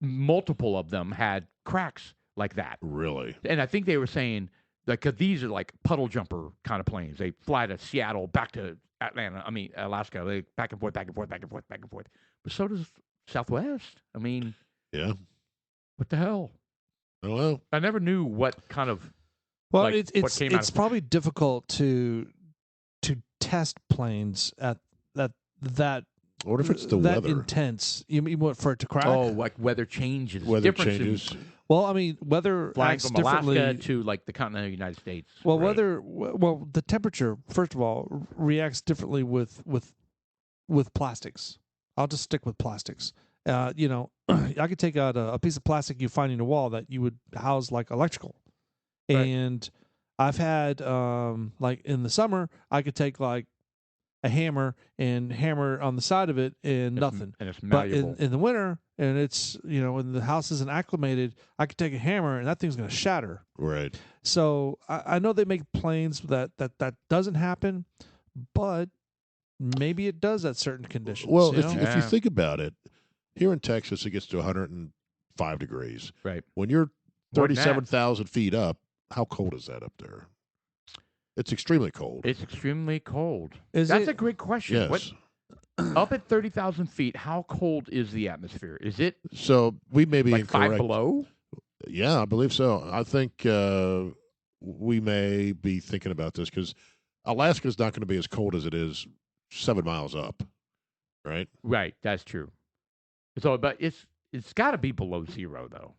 multiple of them had cracks like that.
Really.
And I think they were saying that because these are like puddle jumper kind of planes. They fly to Seattle, back to Alaska. They back and forth, back and forth, back and forth, back and forth. But so does Southwest. I mean,
Yeah.
what the hell?
Oh well.
I never knew what kind of
Well,
like, what
it's
came out
it's
of-
probably difficult to test planes at that
I wonder if it's the
that
weather.
intense. You mean what, for it to crack?
like weather changes.
Weather
Difference in
changes.
Well, I mean, weather
flying
acts
from
differently.
Alaska to like the continental United States.
Well,
Right.
well, the temperature, first of all, reacts differently with plastics. I'll just stick with plastics. You know, I could take out a piece of plastic you find in a wall that you would house like electrical,
Right.
and I've had like in the summer, I could take like a hammer and hammer on the side of it and nothing.
And it's
But
malleable.
in the winter, and it's, you know, when the house isn't acclimated, I could take a hammer and that thing's going to shatter.
Right.
So I know they make planes that doesn't happen, but maybe it does at certain conditions.
Well,
you
if
know?
you
Yeah.
think about it, here in Texas, it gets to 105 degrees.
Right.
When you're
More than that.
37,000 feet up, how cold is that up there? It's extremely cold.
It's extremely cold.
Is
That's
it-
a great question.
Yes.
What, up at 30,000 feet, how cold is the atmosphere? Is it
So we may be
like 5
incorrect.
below?
Yeah, I believe so. I think we may be thinking about this because Alaska's not going to be as cold as it is 7 miles up, right?
Right, that's true. So, but it's got to be below zero, though.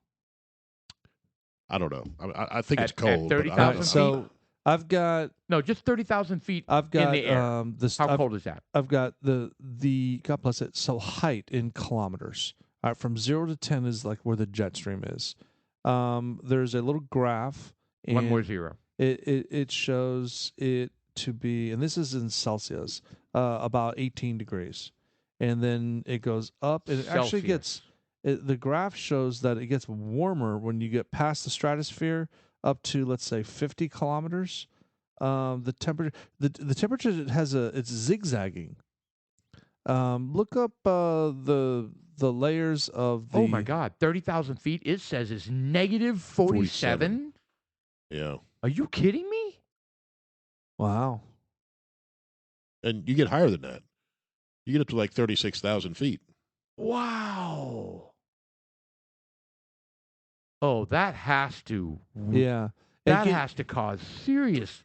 I don't know. I think it's
At
cold. but I don't
30,000
know.
So I've got
No, just 30,000 feet
I've got
in the air.
this.
How cold is that?
I've got the God bless it. So height in kilometers. All right, from 0 to 10 is like where the jet stream is. There's a little graph.
One more
and
zero.
It shows it to be, and this is in Celsius, about 18 degrees, and then it goes up, and it actually gets. The graph shows that it gets warmer when you get past the stratosphere up to, let's say, 50 kilometers. The temperature, the temperature it's zigzagging. Look up the layers of the.
Oh my God, 30,000 feet. It says it's negative 47.
Yeah.
Are you kidding me?
Wow.
And you get higher than that. You get up to like 36,000 feet.
Wow. Oh, that has to.
Yeah.
That has to cause serious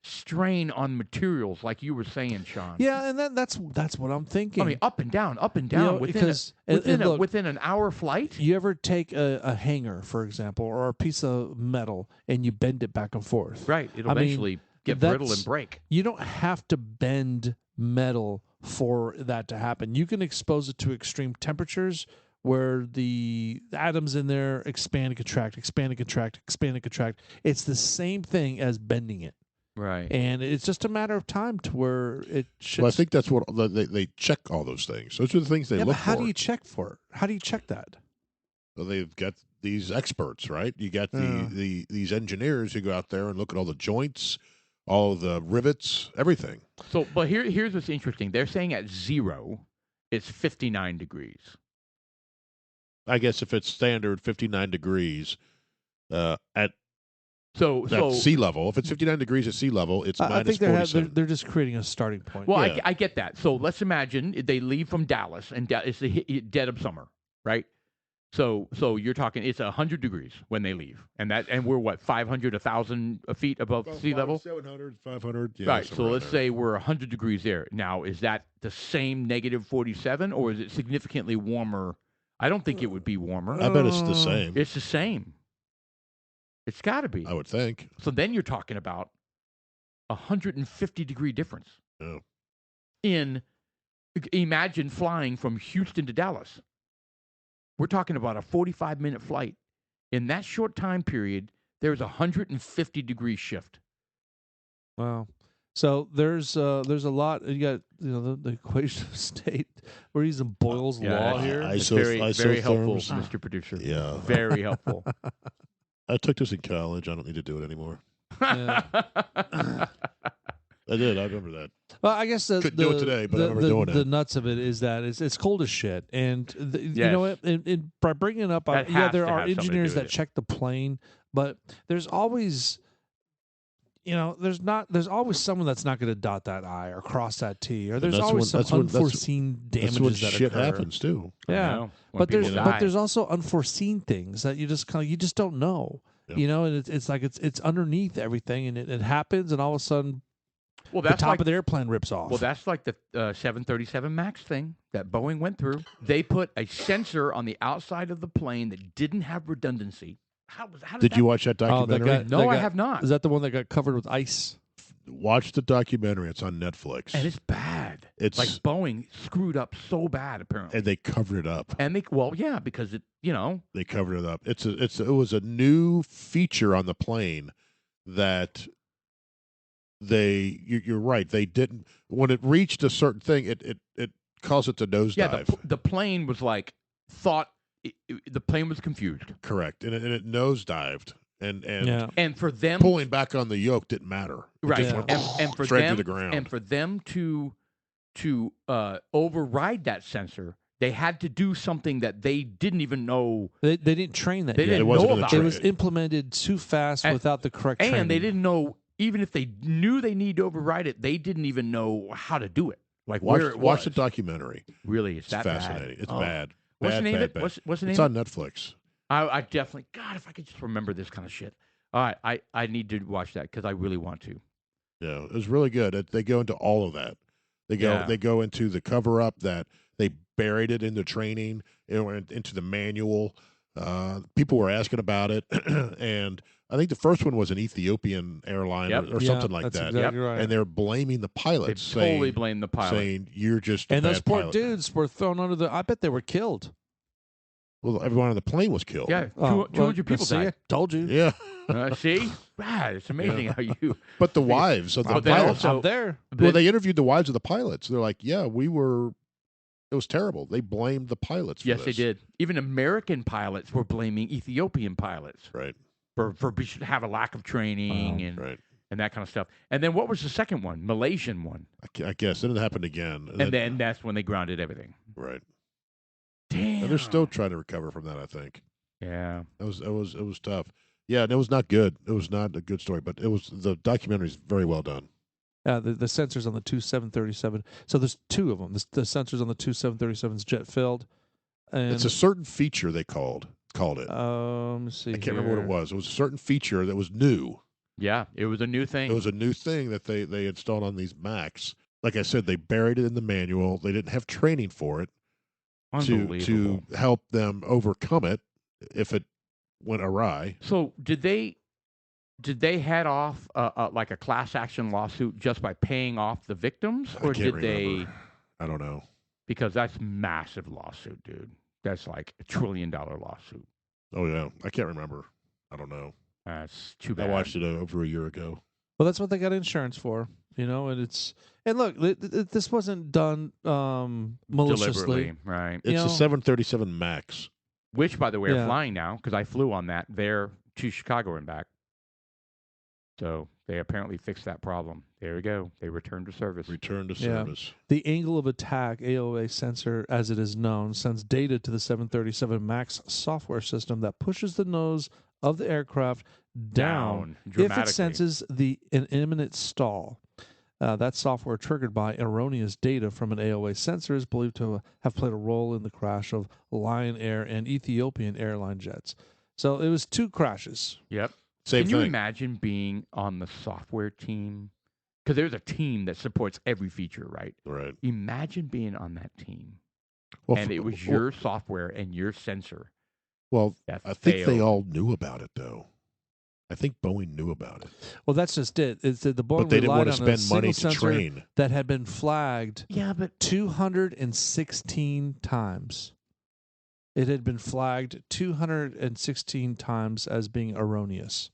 strain on materials, like you were saying, Sean.
Yeah, and that's what I'm thinking.
I mean, up and down,
You know, because look,
within an hour flight.
you ever take a hanger, for example, or a piece of metal, and you bend it back and forth.
Right. It'll
I mean,
eventually get brittle
that's-
and break.
You don't have to bend metal for that to happen. You can expose it to extreme temperatures where the atoms in there expand and contract, expand and contract, expand and contract. It's the same thing as bending it.
Right.
And it's just a matter of time to where it should.
Well, I think that's what they check all those things. Those are the things they
yeah,
look
but how
for.
do you check for it? How do you check that?
Well, they've got these experts, right? You got
Yeah.
these engineers who go out there and look at all the joints, all the rivets, everything.
So, but here's what's interesting. They're saying at zero, it's 59 degrees.
I guess if it's standard 59 degrees at
So
sea level, if it's 59 degrees at sea level, it's
I
minus
think they're
47.
they're just creating a starting point.
Well,
Yeah.
I get that. So let's imagine they leave from Dallas, and it's the dead of summer, right? So you're talking it's 100 degrees when they leave, and we're what 500, 1,000 feet above sea level,
700, 500. Yeah,
right? So
somewhere
let's
around there.
say we're 100 degrees there. Now, is that the same negative 47, or is it significantly warmer? I don't think it would be warmer.
I bet it's the same.
It's the same. It's got to be.
I would think.
So then you're talking about 150-degree difference.
Yeah.
Imagine flying from Houston to Dallas. We're talking about a 45-minute flight. In that short time period, there's a 150-degree shift.
Wow. So there's a lot. You got the equation of state. We're using Boyle's law here.
I-
It's
Iso-
very helpful,
isotherms.
Mr. Producer.
Yeah.
Very helpful.
I took this in college. I don't need to do it anymore.
Yeah.
I did. I remember that.
Well, I guess
Couldn't do it today, but I remember doing
the
it.
nuts of it is that it's cold as shit, and you
Yes.
know what? By bringing it up,
That
yeah,
has
there
to
are
have something to do
engineers
with
that
it.
check the plane, but there's always, there's always someone that's not going to dot that I or cross that T, or there's
that's
always
when-
some
that's when- that's-
unforeseen
That's
damages
when
that
shit
occur.
happens too.
I
Yeah,
know, when
but
people die.
there's also unforeseen things that you just you just don't know.
Yeah.
You know, and it's like it's underneath everything, and it happens, and all of a sudden
well,
the
that's
top
like
of the airplane rips off.
well, that's like the 737 Max thing that Boeing went through. They put a sensor on the outside of the plane that didn't have redundancy. How did
Did
that
you watch that
Oh, that
documentary?
guy-
No, I have not.
Is that the one that got covered with ice?
Watch the documentary. It's on Netflix.
And it's bad.
It's-
like Boeing screwed up so bad, apparently.
and they covered it up.
And yeah, because
They covered it up. It was a new feature on the plane that you're right. They didn't when it reached a certain thing. It caused it to nosedive.
yeah, the plane was like the plane was confused,
Correct, and it nosedived, and
Yeah.
and for them
pulling back on the yoke didn't matter. It
right,
just
Yeah.
went
and for
straight
them
to the ground.
and for them to override that sensor, they had to do something that they didn't even know,
They didn't train that
They
yet.
didn't
It wasn't
know
in the
about
It
tra-
was implemented too fast
And-
without the correct training.
and they didn't know. Even if they knew they need to override it, they didn't even know how to do it. Like where it
watch the
was.
documentary.
Really, it's
It's
that
fascinating.
bad.
It's
Oh.
bad.
What's
Bad,
the name
bad,
of it?
bad.
What's the name?
It's on Netflix.
I definitely. God, if I could just remember this kind of shit. All right, I need to watch that because I really want to.
Yeah, it was really good. They go into all of that.
Yeah.
They go into the cover up that they buried it in the training. It went into the manual. People were asking about it, and I think the first one was an Ethiopian airline
Yep.
or
Yeah,
something like
that's
that.
exactly right.
And they're blaming the
They
pilots,
totally
saying,
blame the pilot.
saying you're just a
and those
bad
poor
pilot."
dudes were thrown under the. I bet they were killed.
Well, everyone on the plane was killed.
Yeah,
Oh,
200 people
see, I
died.
told you.
Yeah.
See, wow, it's amazing how you.
But the wives of the
But then
pilots.
also-
I'm there.
Well, they interviewed the wives of the pilots. They're like, "Yeah, it was terrible." They blamed the pilots for
Yes,
this.
they did. Even American pilots were blaming Ethiopian pilots
Right,
for have a lack of training
right.
and that kind of stuff. And then what was the second one? Malaysian one.
I guess. Then it happened again.
And then that's when they grounded everything.
Right.
Damn.
And they're still trying to recover from that, I think.
Yeah.
It was tough. Yeah, and it was not good. It was not a good story, but the documentary is very well done.
The sensors on the two 737. So there's two of them. The sensors on the two 737s jet filled. And
It's a certain feature they called it.
let me see.
I can't remember what it was. It was a certain feature that was new.
Yeah. It was a new thing.
It was a new thing that they installed on these Macs. Like I said, they buried it in the manual. They didn't have training for it to help them overcome it if it went awry.
So did they head off like a class action lawsuit just by paying off the victims,
I
or
can't
did they?
remember. I don't know.
Because that's massive lawsuit, dude. That's like $1 trillion lawsuit.
Oh yeah, I can't remember. I don't know.
That's too
I
bad.
watched it over a year ago.
Well, that's what they got insurance for, and look, this wasn't done maliciously.
Deliberately, right?
It's
know-
a 737 Max.
Which, by the way,
Yeah.
are flying now because I flew on that there to Chicago and back. So they apparently fixed that problem. There we go. They returned to service.
Return to
Yeah.
service.
The angle of attack AOA sensor, as it is known, sends data to the 737 MAX software system that pushes the nose of the aircraft down if it
dramatically.
senses an imminent stall. That software, triggered by erroneous data from an AOA sensor, is believed to have played a role in the crash of Lion Air and Ethiopian airline jets. So it was two crashes.
Yep.
Same
Can
thing.
you imagine being on the software team? Because there's a team that supports every feature, right?
Right.
Imagine being on that team,
Well,
and it was your software and your sensor.
Well,
that
I think they
failed.
all knew about it, though. I think Boeing knew about it,
Well, that's just it. It's the Boeing
but they didn't
relied
want to
on a
spend money
single
to
sensor
train.
that had been flagged
Yeah, but
216 times. It had been flagged 216 times as being erroneous.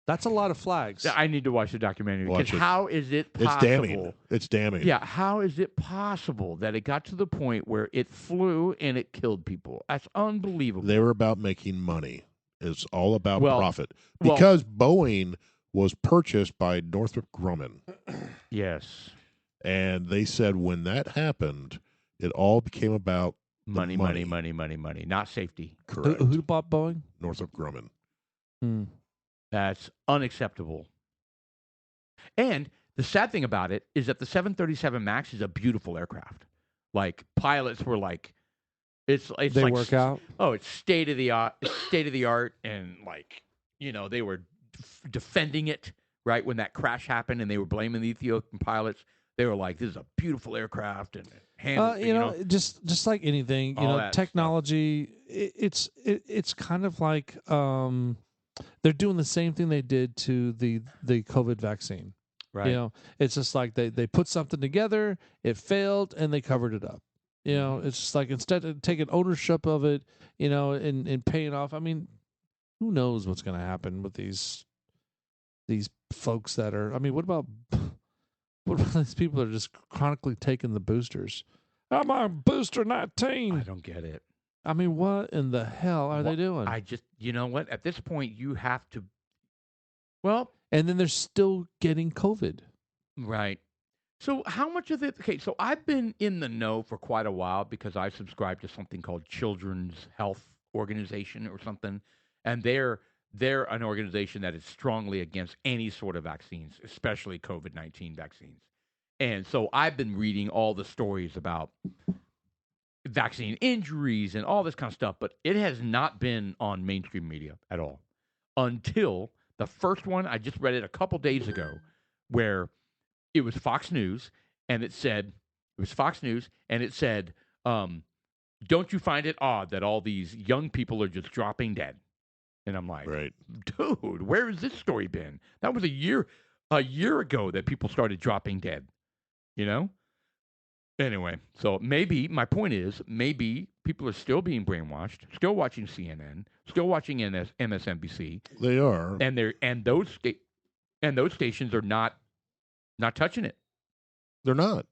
That's a lot of flags.
I need to watch the documentary.
Watch
Because
it.
how is it possible?
It's damning. It's damning.
Yeah, how is it possible that it got to the point where it flew and it killed people? That's unbelievable.
They were about making money, It's all about
Well-
profit
well-
because Boeing was purchased by Northrop Grumman,
Yes.
and they said when that happened, it all became about
Money,
money.
money. Not safety.
correct.
Who bought Boeing?
Northrop Grumman.
Hmm.
That's unacceptable. And the sad thing about it is that the 737 MAX is a beautiful aircraft. Like pilots were like, it's
They
like
work out.
Oh, it's state of the art, and like they were defending it right when that crash happened, and they were blaming the Ethiopian pilots. They were like, "This is a beautiful aircraft," and it handled,
just like anything,
all that stuff.
technology. It's kind of like they're doing the same thing they did to the COVID vaccine.
right.
It's just like they put something together, it failed, and they covered it up. It's just like instead of taking ownership of it, and paying off. I mean, who knows what's going to happen with these folks that are? I mean, what about these people that are just chronically taking the boosters? I'm on booster 19.
I don't get it.
I mean, what in the hell are they doing?
I just, you know what? At this point, you have to. Well,
And then they're still getting COVID.
right. So how much of it? Okay, so I've been in the know for quite a while because I subscribe to something called Children's Health Organization or something, and they're an organization that is strongly against any sort of vaccines, especially COVID-19 vaccines. And so I've been reading all the stories about vaccine injuries and all this kind of stuff, but it has not been on mainstream media at all until the first one. I just read it a couple days ago, where it was Fox News, and it said, don't you find it odd that all these young people are just dropping dead? And I'm like,
Right.
dude, where has this story been? That was a year ago that people started dropping dead, Anyway, so maybe my point is maybe people are still being brainwashed, still watching CNN, still watching MSNBC,
They are.
and those stations are not touching it.
They're not.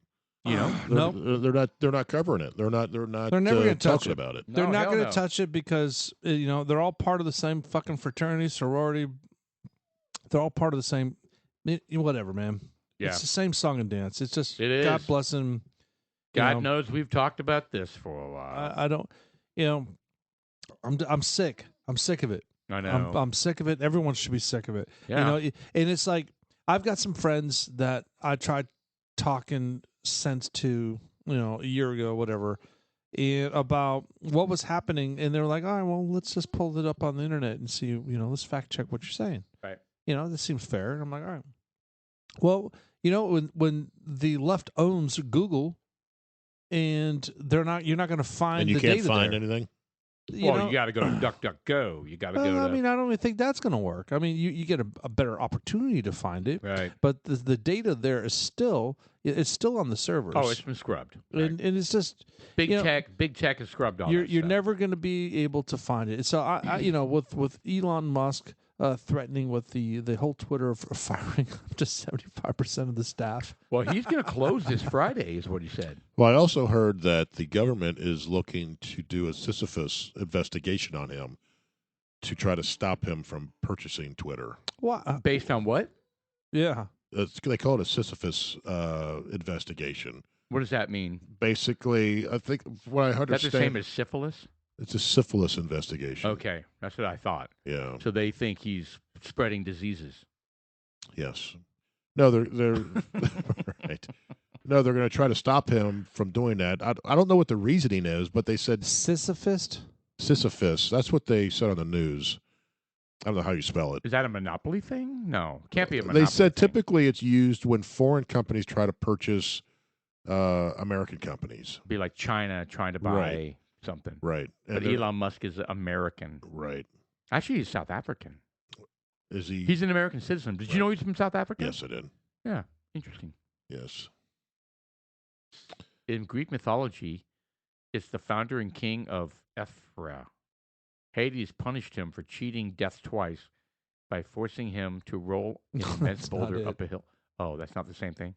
No.
They're not covering it. They're not.
They're never going to touch
talking
it.
about it.
They're
No,
not
hell
going to
no.
touch it because they're all part of the same fucking fraternity, sorority. They're all part of the same. Whatever, man.
Yeah.
It's the same song and dance. It's just
It
God
is.
bless him.
God knows we've talked about this for a while.
I don't. I'm sick. I'm sick of it.
I know.
I'm sick of it. Everyone should be sick of it.
Yeah.
And it's like I've got some friends that I tried talking sense to, a year ago, whatever, about what was happening, and they're like, "All right, well, let's just pull it up on the internet and see, let's fact check what you're saying."
Right.
This seems fair. And I'm like, all right. Well, when the left owns Google, and you're not going to find
And you
the
can't
data
find
there.
anything.
You got to go to DuckDuckGo. You got to go to.
I mean, I don't even think that's going to work. I mean, you get a better opportunity to find it,
right.
but the data there is still on the servers.
Oh, it's been scrubbed. Right.
and it's just
Big tech has scrubbed all
you're
that stuff.
never going to be able to find it. So I with Elon Musk threatening with the whole Twitter of firing up to 75% of the staff.
Well, he's going to close this Friday, is what he said.
Well, I also heard that the government is looking to do a Sisyphus investigation on him to try to stop him from purchasing Twitter.
What?
Based on what?
Yeah.
They call it a Sisyphus investigation.
What does that mean?
Basically, I think what I understand.
That's the same as syphilis?
It's a syphilis investigation.
Okay, that's what I thought.
Yeah.
So they think he's spreading diseases.
Yes. No, they're right. No, they're going to try to stop him from doing that. I don't know what the reasoning is, but they said
Sisyphus?
Sisyphus. That's what they said on the news. I don't know how you spell it.
Is that a monopoly thing? No, can't be a monopoly.
They said
thing.
typically it's used when foreign companies try to purchase American companies.
Be like China trying to buy
Right.
something.
Right.
But
And
Elon Musk is American.
right.
Actually, he's South African.
Is he?
He's an American citizen. Did you know he's from South Africa?
Yes, I did.
Yeah, interesting.
Yes.
In Greek mythology, it's the founder and king of Ephyra. Hades punished him for cheating death twice by forcing him to roll an immense
That's not
boulder
it.
up a hill. Oh, that's not the same thing?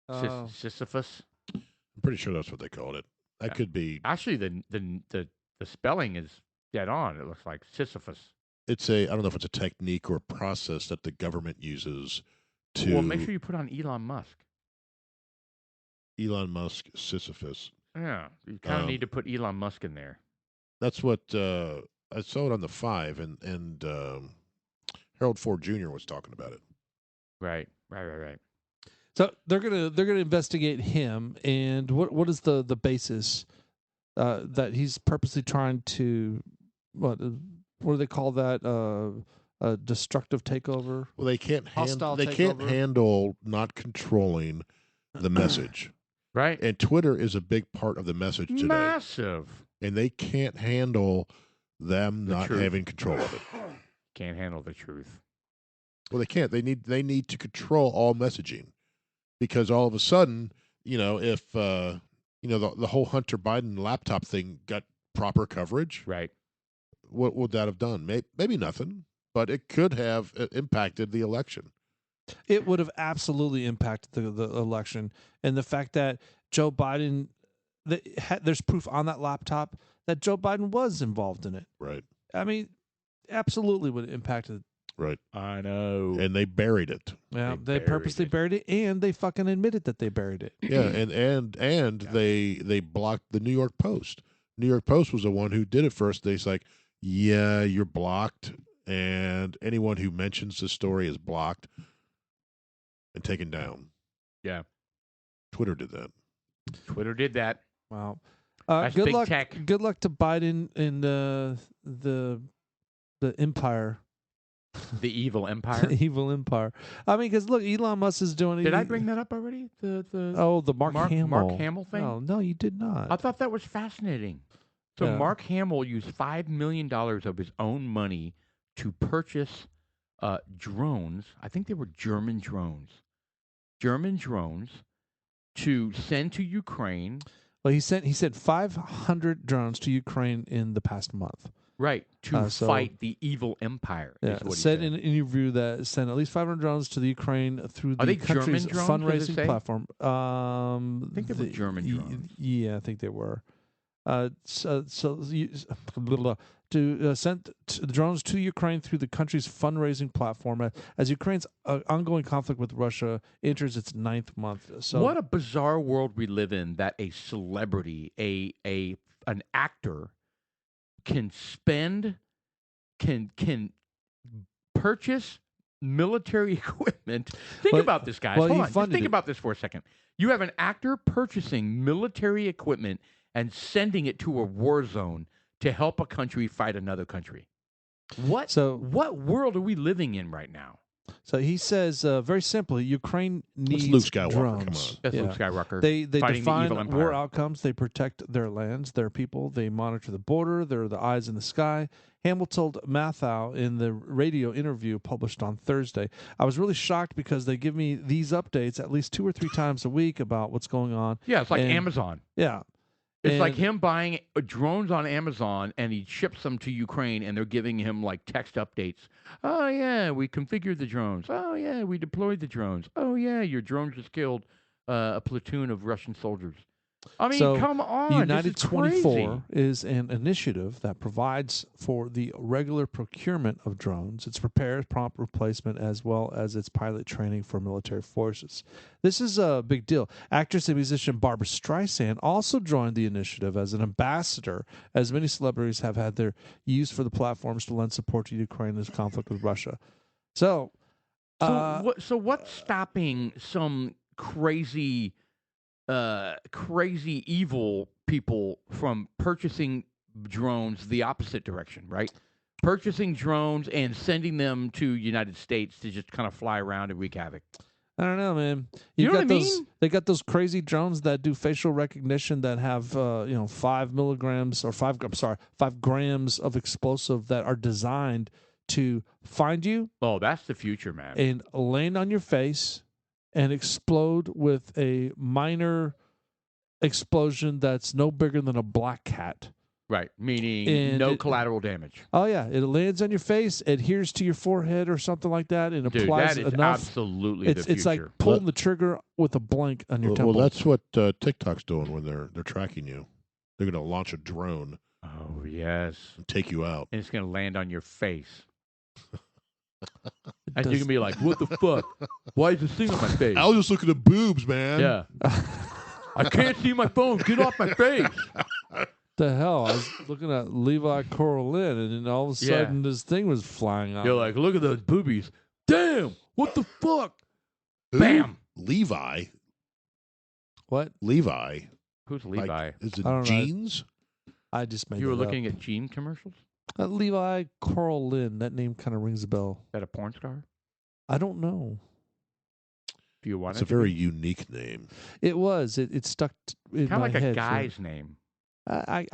Oh.
Sisyphus?
I'm pretty sure that's what they called it. That could be.
Actually, the spelling is dead on. It looks like Sisyphus.
It's I don't know if it's a technique or a process that the government uses to.
Well, make sure you put on Elon Musk.
Elon Musk Sisyphus.
Yeah, you kind of need to put Elon Musk in there.
That's what I saw it on the 5, and Harold Ford Jr. was talking about it.
Right.
So they're gonna investigate him, and what is the basis that he's purposely trying to what do they call that a destructive takeover?
Well, they can't
Hostile
they can't
takeover.
handle not controlling the message,
Right.
and Twitter is a big part of the message today,
Massive.
and they can't handle them
The
not
truth.
having control of it.
Can't handle the truth.
Well, they can't. They need to control all messaging, because all of a sudden, if the whole Hunter Biden laptop thing got proper coverage,
Right.
what would that have done? Maybe nothing, but it could have impacted the election.
It would have absolutely impacted the election, and the fact that Joe Biden, there's proof on that laptop that Joe Biden was involved in it.
Right.
I mean, absolutely would have impacted.
Right.
I know.
And they buried it.
Yeah,
They
they purposely buried it, and they fucking admitted that they buried it.
Yeah, and they blocked the New York Post. New York Post was the one who did it first. They's like, yeah, you're blocked, and anyone who mentions the story is blocked and taken down.
Yeah.
Twitter did that.
Twitter did that.
Wow.
That's
Good
big
luck.
tech.
Good luck to Biden and the empire,
The evil empire.
the evil empire. I mean, because look, Elon Musk is doing.
Did I bring that up already? The
the Mark Hamill.
Mark Hamill thing?
No, you did not.
I thought that was fascinating. So
Yeah.
Mark Hamill used $5 million of his own money to purchase drones. I think they were German drones. German drones to send to Ukraine.
Well, he sent 500 drones to Ukraine in the past month.
Right, to
So-
fight the evil empire.
Yeah,
is what he
said
said.
in an interview that sent at least 500 drones to the Ukraine through
Are
the
they German
country's
drones, does it
fundraising
say?
platform.
I think they were German drones.
Yeah, I think they were. So to send the drones to Ukraine through the country's fundraising platform as Ukraine's ongoing conflict with Russia enters its 9th month. So
What a bizarre world we live in that a celebrity, an actor can purchase military equipment. Think
Well-
about this, guys.
well,
Hold
he
on. Just
funded
think
it.
about this for a second. You have an actor purchasing military equipment and sending it to a war zone to help a country fight another country. What world are we living in right now?
So he says very simply, Ukraine
That's
needs
Luke Skywalker, come
drones.
on.
That's
Yeah.
Luke Skywalker.
They
fighting the evil
define
empire.
war outcomes. They protect their lands, their people. They monitor the border. They're the eyes in the sky. Hamill told Mathau in the radio interview published on Thursday, I was really shocked because they give me these updates at least 2 or 3 times a week about what's going on.
Yeah, it's like
And-
Amazon.
Yeah.
It's like
And-
him buying drones on Amazon, and he ships them to Ukraine, and they're giving him like text updates. Oh yeah, we configured the drones. Oh yeah, we deployed the drones. Oh yeah, your drone just killed a platoon of Russian soldiers. I mean,
So,
come on,
United
this is
24
crazy.
is an initiative that provides for the regular procurement of drones, its repairs, prompt replacement, as well as its pilot training for military forces. This is a big deal. Actress and musician Barbara Streisand also joined the initiative as an ambassador, as many celebrities have had their use for the platforms to lend support to Ukraine in its conflict with Russia. So,
So what's stopping some crazy evil people from purchasing drones the opposite direction, right? Purchasing drones and sending them to United States to just kind of fly around and wreak havoc.
I don't know, man.
You
You've
know
got
what I
those,
mean?
They got those crazy drones that do facial recognition that have 5 milligrams or 5 grams of explosive that are designed to find you
Oh, that's the future, man.
and land on your face and explode with a minor explosion that's no bigger than a black cat.
Right, meaning
And
no
it-
collateral damage.
Oh yeah, it lands on your face, adheres to your forehead or something like that, and
Dude,
applies
that is
enough.
absolutely
It's
the future.
like pulling the trigger with a blank on your temple.
Well, that's what TikTok's doing when they're tracking you. They're going to launch a drone
Oh yes,
and take you out.
and it's gonna land on your face,
It
and you're
does-
gonna be like, "What the fuck? Why is this thing on my face?"
I was just looking at boobs, man.
Yeah, I can't see my phone. Get off my face.
the hell? I was looking at Levi Coral Lynn, and then all of a
Yeah.
sudden this thing was flying out.
You're like, "Look at those boobies. Damn, what the fuck?"
Who?
Bam.
Levi.
what?
Levi.
Who's
Like,
Levi?
is it
I don't know.
jeans?
I just made
You were
that up.
looking at Gene commercials?
Levi Coral Lynn. That name kind of rings a bell.
Is that a porn star?
I don't know.
Do you want
It's
it?
a very unique name.
It was. It stuck in
kind
my
of like
head.
a guy's name.
I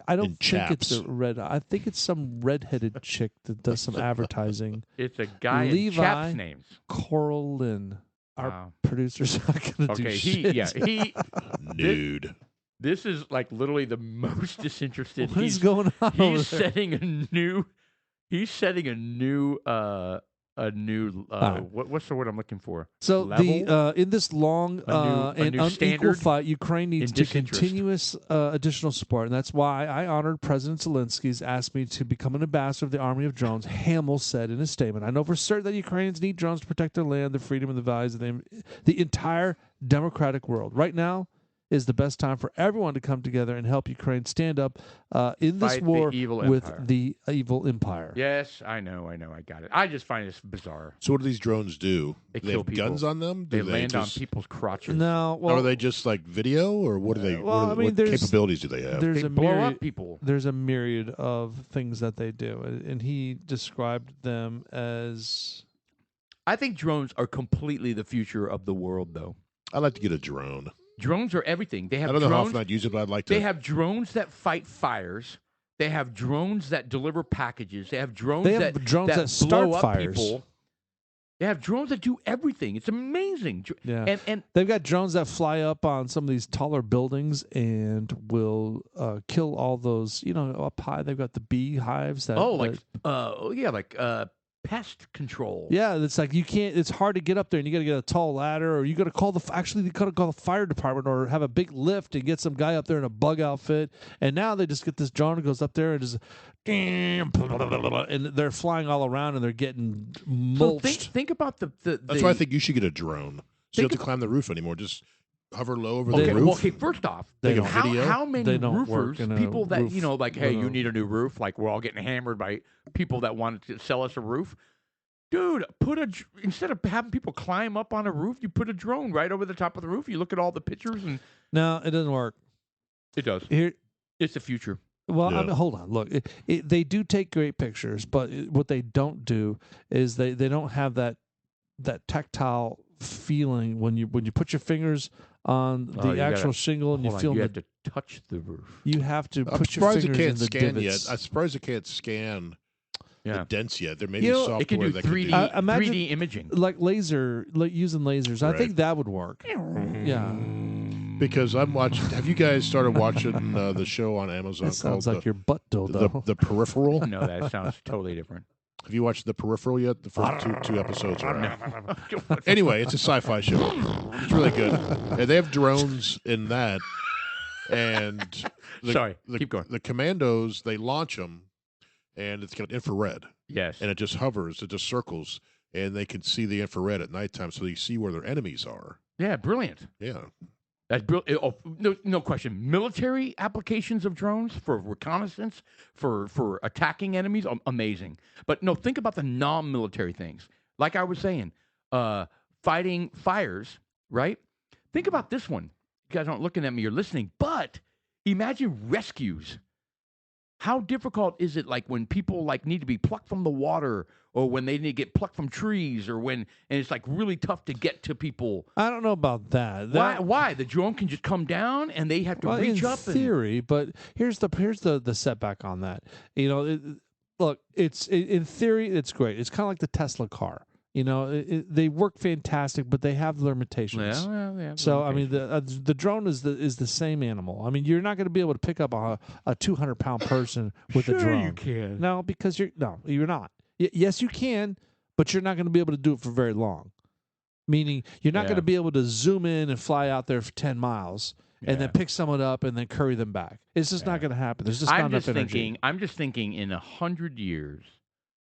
don't
In
think it's a
chaps.
red. I think it's some redheaded chick that does some advertising.
It's a guy in
Levi.
chaps names.
Coral Lynn. Our
Wow.
producer's not gonna do
Okay,
shit.
Nude.
This is like literally the most disinterested.
What is going on? over
He's
there?
setting a new. He's setting a new.
right.
What's the word I'm looking for?
So
level?
in this long
A new
and unequal
standard
fight, Ukraine needs
in
to
disinterest.
continuous additional support, and that's why I honored President Zelensky's asked me to become an ambassador of the Army of Drones. Hamill said in a statement, "I know for certain that Ukrainians need drones to protect their land, their freedom, and the values of the entire democratic world. Right now is the best time for everyone to come together and help Ukraine stand up in this
Fight the
war
evil
with
empire."
the evil empire."
Yes, I know, I got it. I just find this bizarre.
So what do these drones do?
They
Do they
kill
have
people.
guns on them? Do
They land
just,
on people's crotches.
No, well,
Or are they just like video, or what do they?
well, I mean,
what
there's-
capabilities do they have?
there's
They
a
blow
myriad,
up people.
There's a myriad of things that they do, and he described them as
I think drones are completely the future of the world, though.
I'd like to get a drone.
Drones are everything. They have
I don't know how
drones.
often I'd use it, but I'd like to.
They have drones that fight fires. They have drones that deliver packages. They have drones
They have drones that
blow
start
up
fires.
people. They have drones that do everything. It's amazing.
Yeah.
And
They've got drones that fly up on some of these taller buildings and will kill all those. Up high they've got the beehives.
like pest control.
Yeah, it's like you can't. It's hard to get up there, and you got to get a tall ladder, or you got to call you got to call the fire department, or have a big lift and get some guy up there in a bug outfit. And now they just get this drone that goes up there and just, and they're flying all around, and they're getting
So
mulched.
think about the
That's why I think you should get a drone. So you don't have to climb the roof anymore. Just hover low over the
Okay,
roof.
well, okay, first off,
They
Take a
don't-
video.
how many
They don't work
roofers,
in a
people that,
roof
like, hey,
with
you
a-
need a new roof, like we're all getting hammered by people that wanted to sell us a roof. Dude, instead of having people climb up on a roof, you put a drone right over the top of the roof. You look at all the pictures, and
No, it doesn't work.
it does.
Here,
It's the future.
well,
Yeah.
I mean, hold on. Look, they do take great pictures, but what they don't do is they don't have that tactile feeling when you put your fingers on
Oh,
the
you
actual
gotta-
shingle and you
Hold on,
feel
you
the
have to touch the roof.
you have to
I'm
put your
surprised it
fingers in
can't
the
scan
divots.
yet. I'm surprised it can't scan
Yeah,
the dents yet. There may be
You know,
software
it can do
that
3D
can do.
imagine-
3D imaging.
Like using lasers. I
Right.
think that would work. Yeah,
Because I'm watching. Have you guys started watching the show on Amazon
that sounds
called
like your butt dildo.
the Peripheral?
No, that sounds totally different.
Have you watched The Peripheral yet? The first two episodes are out. Anyway, it's a sci-fi show. It's really good. And they have drones in that. And
Sorry, keep going.
The commandos, they launch them, and it's got infrared,
Yes.
and it just hovers, it just circles, and they can see the infrared at nighttime, so they see where their enemies are.
Yeah, brilliant.
Yeah.
That's brilliant. Oh, no question. Military applications of drones for reconnaissance, for attacking enemies, amazing. But no, think about the non-military things. Like I was saying, fighting fires, right? Think about this one. You guys aren't looking at me, you're listening. But imagine rescues. How difficult is it, like when people like need to be plucked from the water, or when they need to get plucked from trees, or and it's like really tough to get to people?
I don't know about that.
Why? The drone can just come down and they have to
Well,
reach
in
up.
theory, but here's the setback on that. Look, in theory, it's great. It's kind of like the Tesla car. They work fantastic, but they have limitations.
Yeah.
So I mean, the drone is the same animal. I mean, you're not going to be able to pick up a 200-pound person with a drone.
you can.
No, because you're not. Yes, you can, but you're not going to be able to do it for very long. Meaning, you're not
Yeah.
going to be able to zoom in and fly out there for 10 miles and then pick someone up and then curry them back. It's just not going to happen. There's just not enough energy.
I'm just thinking in 100 years,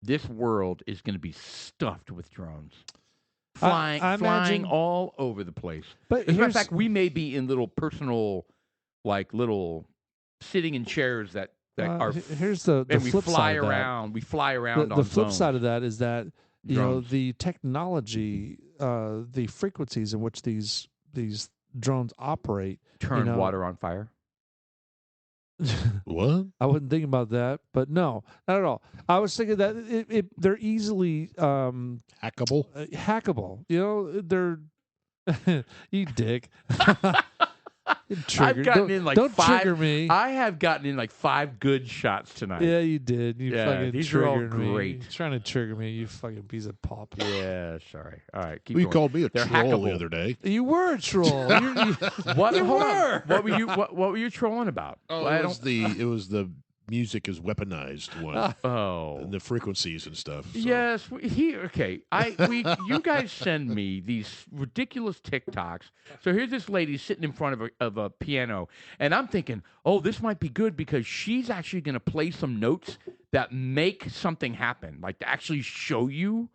this world is going to be stuffed with drones. Flying
imagine,
all over the place.
But
as a matter of fact, we may be in little personal, little sitting in chairs that are.
Here's the
and
flip side of that.
We fly around.
The flip
zones.
side of that is that you
Drones.
know the technology, the frequencies in which these drones operate
Turn water on fire.
What?
I wasn't thinking about that, but no, not at all. I was thinking that they're easily
Hackable?
hackable. You know, they're you dick.
I've gotten in
don't
5.
trigger me.
I have gotten in 5 good shots tonight.
Yeah, you did. You fucking
these are all
triggered me.
great.
You're trying to trigger me, you fucking piece of pop.
Yeah, sorry. All right, keep
You
going.
called me a
They're
troll the
hackable.
other day.
You were a troll.
What?
You
Hold
were.
on. What were you? What were you trolling about?
Oh,
I
it was the music is weaponized one.
Oh.
And the frequencies and stuff. So.
Yes, you guys send me these ridiculous TikToks. So here's this lady sitting in front of a piano, and I'm thinking, oh, this might be good because she's actually going to play some notes that make something happen, like to actually show you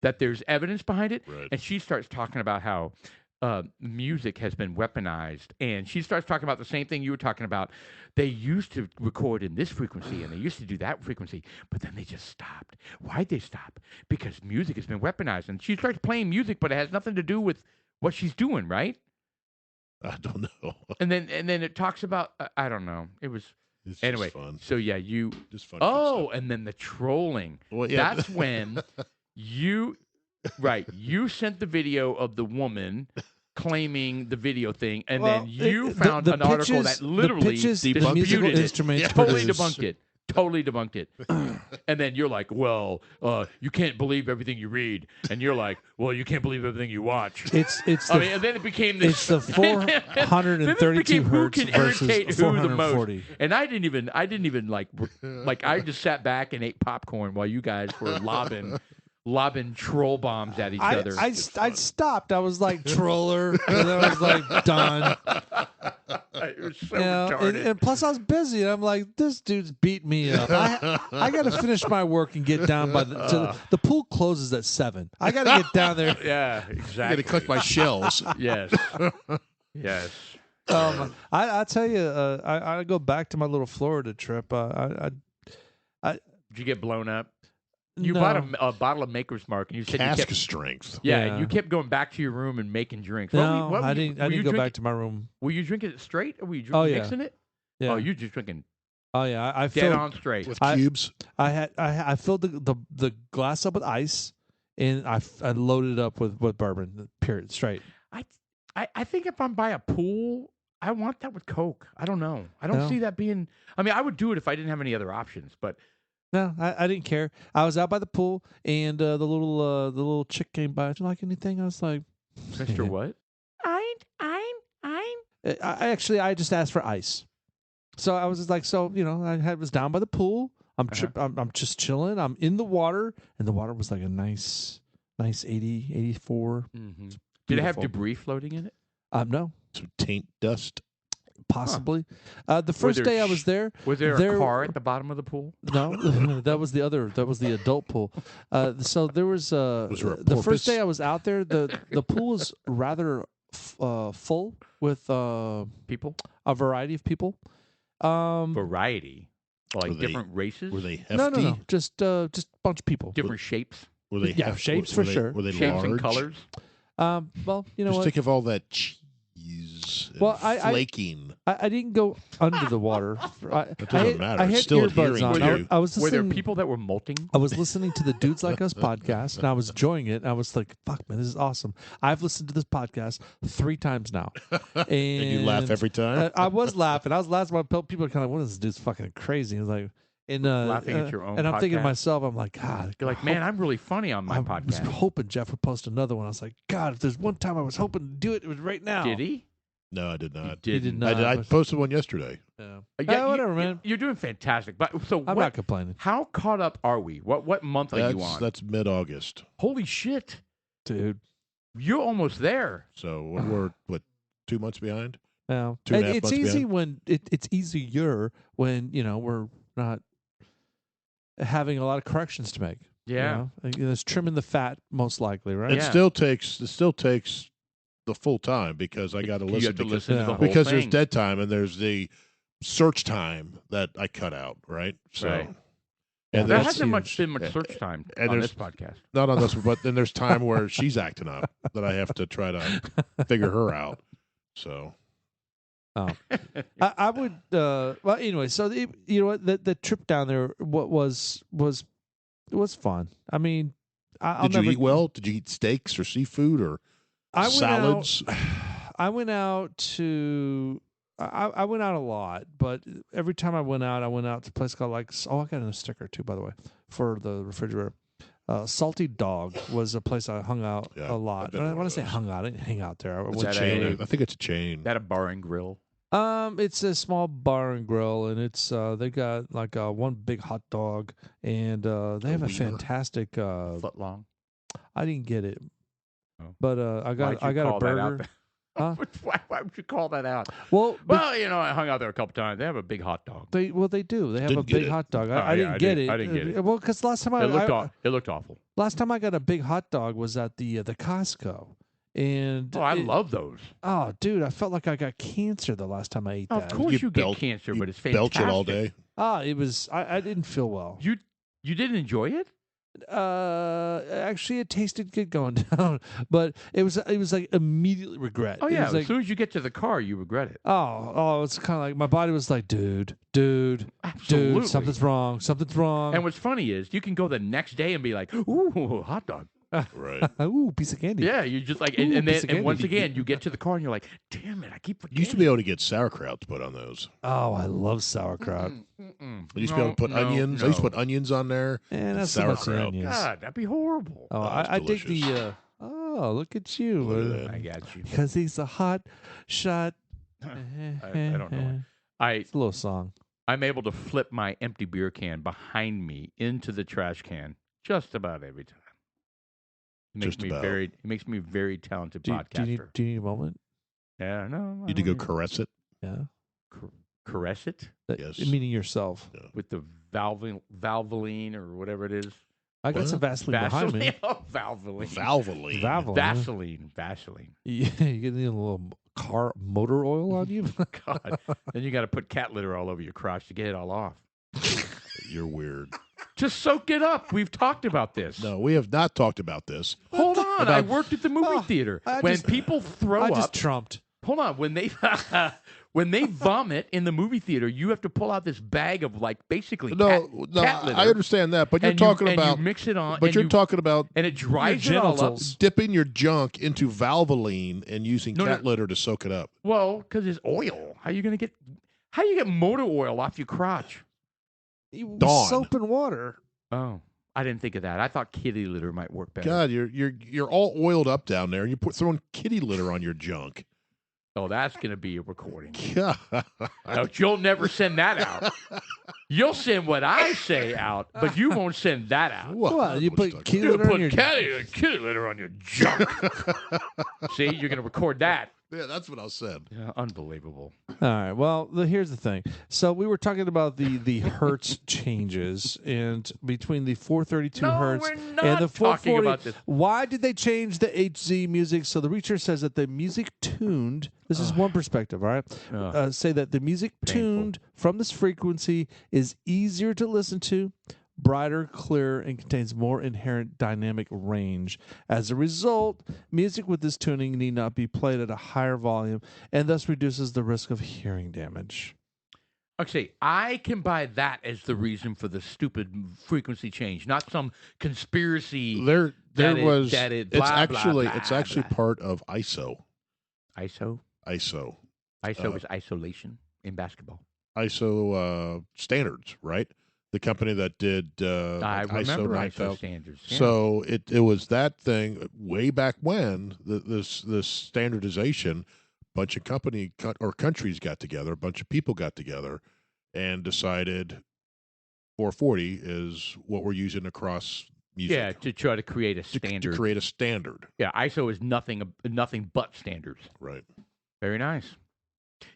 that there's evidence behind it.
Right.
And she starts talking about how music has been weaponized, and she starts talking about the same thing you were talking about. They used to record in this frequency, and they used to do that frequency, but then they just stopped. Why'd they stop? Because music has been weaponized, and she starts playing music, but it has nothing to do with what she's doing, right?
I don't know.
And then it talks about I don't know. It was
It's
anyway.
just fun.
So yeah, you.
Just fun.
Oh, and then the trolling.
Well, yeah.
That's when you. Right. You sent the video of the woman claiming the video thing, and then you found an article that literally
the musical
disputed it.
instruments
Totally
produced.
debunked it. Totally debunked it. And then you're like, well, you can't believe everything you read. And you're like, well, you can't believe everything you watch.
It's
and then it became this.
It's the 432
who
hertz
can
versus
irritate who the
440.
most. And I didn't even like I just sat back and ate popcorn while you guys were lobbing troll bombs at each other.
I stopped. I was like, troller. And then I was like, done.
It was so
You know,
retarded.
and plus I was busy. And I'm like, this dude's beat me up. I got to finish my work and get down by the pool closes at 7. I got to get down there.
Yeah,
I got
exactly.
to collect my shells.
Yes. Yes.
I tell you, I go back to my little Florida trip.
Did you get blown up? You
no.
bought a bottle of Maker's Mark, and you said
Cask
you kept,
strength.
yeah, you kept going back to your room and making drinks.
No,
What
I didn't go back to my room.
Were you drinking it straight, or were you
Oh, yeah.
mixing it?
Yeah.
Oh, you just drinking
Oh yeah, I
dead
filled.
on straight.
With cubes.
I filled the glass up with ice, and I loaded it up with bourbon. Period. Straight.
I think if I'm by a pool, I want that with Coke. I don't know. I don't
No.
see that being. I mean, I would do it if I didn't have any other options, but.
No, I didn't care. I was out by the pool, and the little chick came by. Do you like anything? I was like,
Mr. What?
I just asked for ice. So I was just like, I was down by the pool. I'm just chilling. I'm in the water, and the water was like a nice 80, 84.
Mm-hmm. Did it have
Beautiful.
debris floating in it?
No,
So taint dust.
possibly. The first
there
day I was there,
Was there a car at the bottom of the pool?
no, that was the adult pool. So there was
there a
the first
porpoise?
day I was out there. The pool is rather full with
People?
a variety of people.
Variety. Like
Were they-
different races?
Were they hefty?
No, just a bunch of people.
Different shapes?
Were they
Yeah, shapes for sure.
Were they
Shapes
large?
and colors?
Well, you know
Just
what?
think of all that cheese and
Well,
flaking.
I didn't go under the water.
That doesn't matter.
I
It's
had
still
earbuds
adhering
on.
to you.
I was
Were there
listening.
people that were molting?
I was listening to the Dudes Like Us podcast, and I was enjoying it. And I was like, "Fuck, man, this is awesome." I've listened to this podcast 3 times now, and
And you laugh every time?
I was laughing. I was laughing. People are kind of like, "What is this dude's fucking crazy?" It's like, and
Laughing at your own
and I'm thinking to
podcast?
myself, I'm like, God,
You're like, man, I'm really funny on my
I was
podcast.
hoping Jeff would post another one. I was like, God, if there's one time I was hoping to do it, it was right now.
Did he?
No, I did not.
He did not.
I posted one yesterday.
Yeah.
Yeah,
Whatever, man.
You're doing fantastic. But so
I'm not complaining,
how caught up are we? What month are you on?
That's mid-August.
Holy shit.
dude.
You're almost there.
So we're 2 months behind?
Yeah.
2.5
And it's
months
easy
behind.
when it's easier when we're not having a lot of corrections to make.
Yeah.
It's trimming the fat most likely, right?
It
Yeah.
still takes the full time because I got to
You
listen
have to
because,
listen to the
Yeah.
whole
because
thing.
there's dead time and there's the search time that I cut out, right? So,
Right.
and
There
that's
hasn't
huge.
been much search time
And
on
there's-
this podcast.
not on this one, but then there's time where she's acting up that I have to try to figure her out. So,
Oh, I would. Well, anyway, so the trip down there was fun. I mean, I'll
did you
never
eat well? Did you eat steaks or seafood or
I went
salads?
Out, I went out to. I went out a lot, but every time I went out to a place called I got a sticker too, by the way, for the refrigerator. Salty Dog was a place I hung out
Yeah,
a lot.
I've been to
When
one
I
of
say
those.
hung out, I didn't hang out there. I
It's
went
a
that
chain.
a-
I think it's a chain.
That a bar and grill?
It's a small bar and grill, and it's they got like one big hot dog, and they have a
wiener.
fantastic.
Foot long?
I didn't get it,
Oh.
but I got
Why'd you
a
call that
burger.
out?
Huh?
Why would you call that out?
Well,
Well, I hung out there a couple times. They have a big hot dog.
they do. They have a
Didn't get
big
it.
hot dog.
Oh,
I
yeah,
didn't get it.
I didn't get it.
Well, because last time
It looked awful.
last time I got a big hot dog was at the Costco, and
Oh, I love those.
Oh, dude, I felt like I got cancer the last time I ate
Oh,
that.
of course you
belt-
get cancer,
you
but it's fantastic.
belch it all day.
It was. I didn't feel well.
You didn't enjoy it?
Actually, it tasted good going down, but it was like immediately regret.
Oh
It
yeah.
was like,
As soon as you get to the car, you regret it.
it's kind of like my body was like, dude,
Absolutely.
something's wrong.
And what's funny is you can go the next day and be like, "Ooh, hot dog."
Right.
Ooh, piece of candy.
Yeah, you just like,
Ooh,
and
piece of
then and once
candy.
again, you get to the car and you're like, "Damn it, I keep forgetting."
You used to be able to get sauerkraut to put on those.
Oh, I love sauerkraut.
Mm-mm.
You used to be able to put onions. I used to put onions on there.
And that's
and
so much
sauerkraut.
onions.
God, that'd be horrible.
Oh,
Oh, it's
I dig
delicious.
the. Look at you.
Look at that.
I got you.
Because he's a hot shot.
I don't know it.
It's a little song.
I'm able to flip my empty beer can behind me into the trash can just about every time. It makes
Just
me
about.
It makes me a very talented
Do
podcaster.
you need a moment?
Yeah, no.
You need to go caress it.
Yeah.
Caress it
Yes.
Meaning yourself.
with the Valvoline or whatever it is.
I got
What?
some Vaseline behind me.
Oh, Valvoline.
Valvoline.
Vaseline.
Vaseline.
You get a little car motor oil on you?
God. Then you got to put cat litter all over your crotch to get it all off.
You're weird.
Just soak it up. We've talked about this.
No, we have not talked about this.
Hold on. I worked at the movie theater. When people throw
I
up,
just trumped.
hold on. When they vomit in the movie theater, you have to pull out this bag of like basically cat litter.
I understand that, but you're
and
talking
you,
about.
and you mix it on.
But
and
you're
you-
talking about
and it dries it all up.
genitals.
dipping your junk into Valvoline and using
No,
cat
no.
litter to soak it up.
Well, because it's oil. How do you get motor oil off your crotch?
Dawn.
Soap and water.
Oh, I didn't think of that. I thought kitty litter might work better.
God, you're all oiled up down there, and you put throwing kitty litter on your junk.
Oh, that's gonna be a recording.
God.
No, you'll never send that out. You'll send what I say out, but you won't send that out.
Well, you
What
put
talking
kitty
You
litter on
put
your
kitty litter on your junk. See, you're gonna record that.
Yeah, that's what I said.
Yeah, unbelievable.
All right. Well, here's the thing. So we were talking about the hertz changes, and between the 432
No,
hertz
we're
and
not
the
talking
440.
about this.
Why did they change the HZ music? So the research says that the music tuned. This is one perspective. All right. Say that the music tuned from this frequency is easier to listen to, brighter, clearer, and contains more inherent dynamic range. As a result, music with this tuning need not be played at a higher volume and thus reduces the risk of hearing damage.
Okay, I can buy that as the reason for the stupid frequency change, not some conspiracy.
There
That it-
was.
that it
it's
blah, blah,
actually
blah,
it's actually
blah.
part of ISO.
ISO
ISO
is isolation in basketball.
ISO standards, right? The company that did
I
like ISO
remember ISO
9000.
standards. Yeah.
So it was that thing way back when this standardization. Bunch of countries got together, a bunch of people got together, and decided 440 is what we're using across music.
yeah, to try to create a
to
standard.
create a standard,
Yeah, ISO is nothing but standards.
right?
Very nice.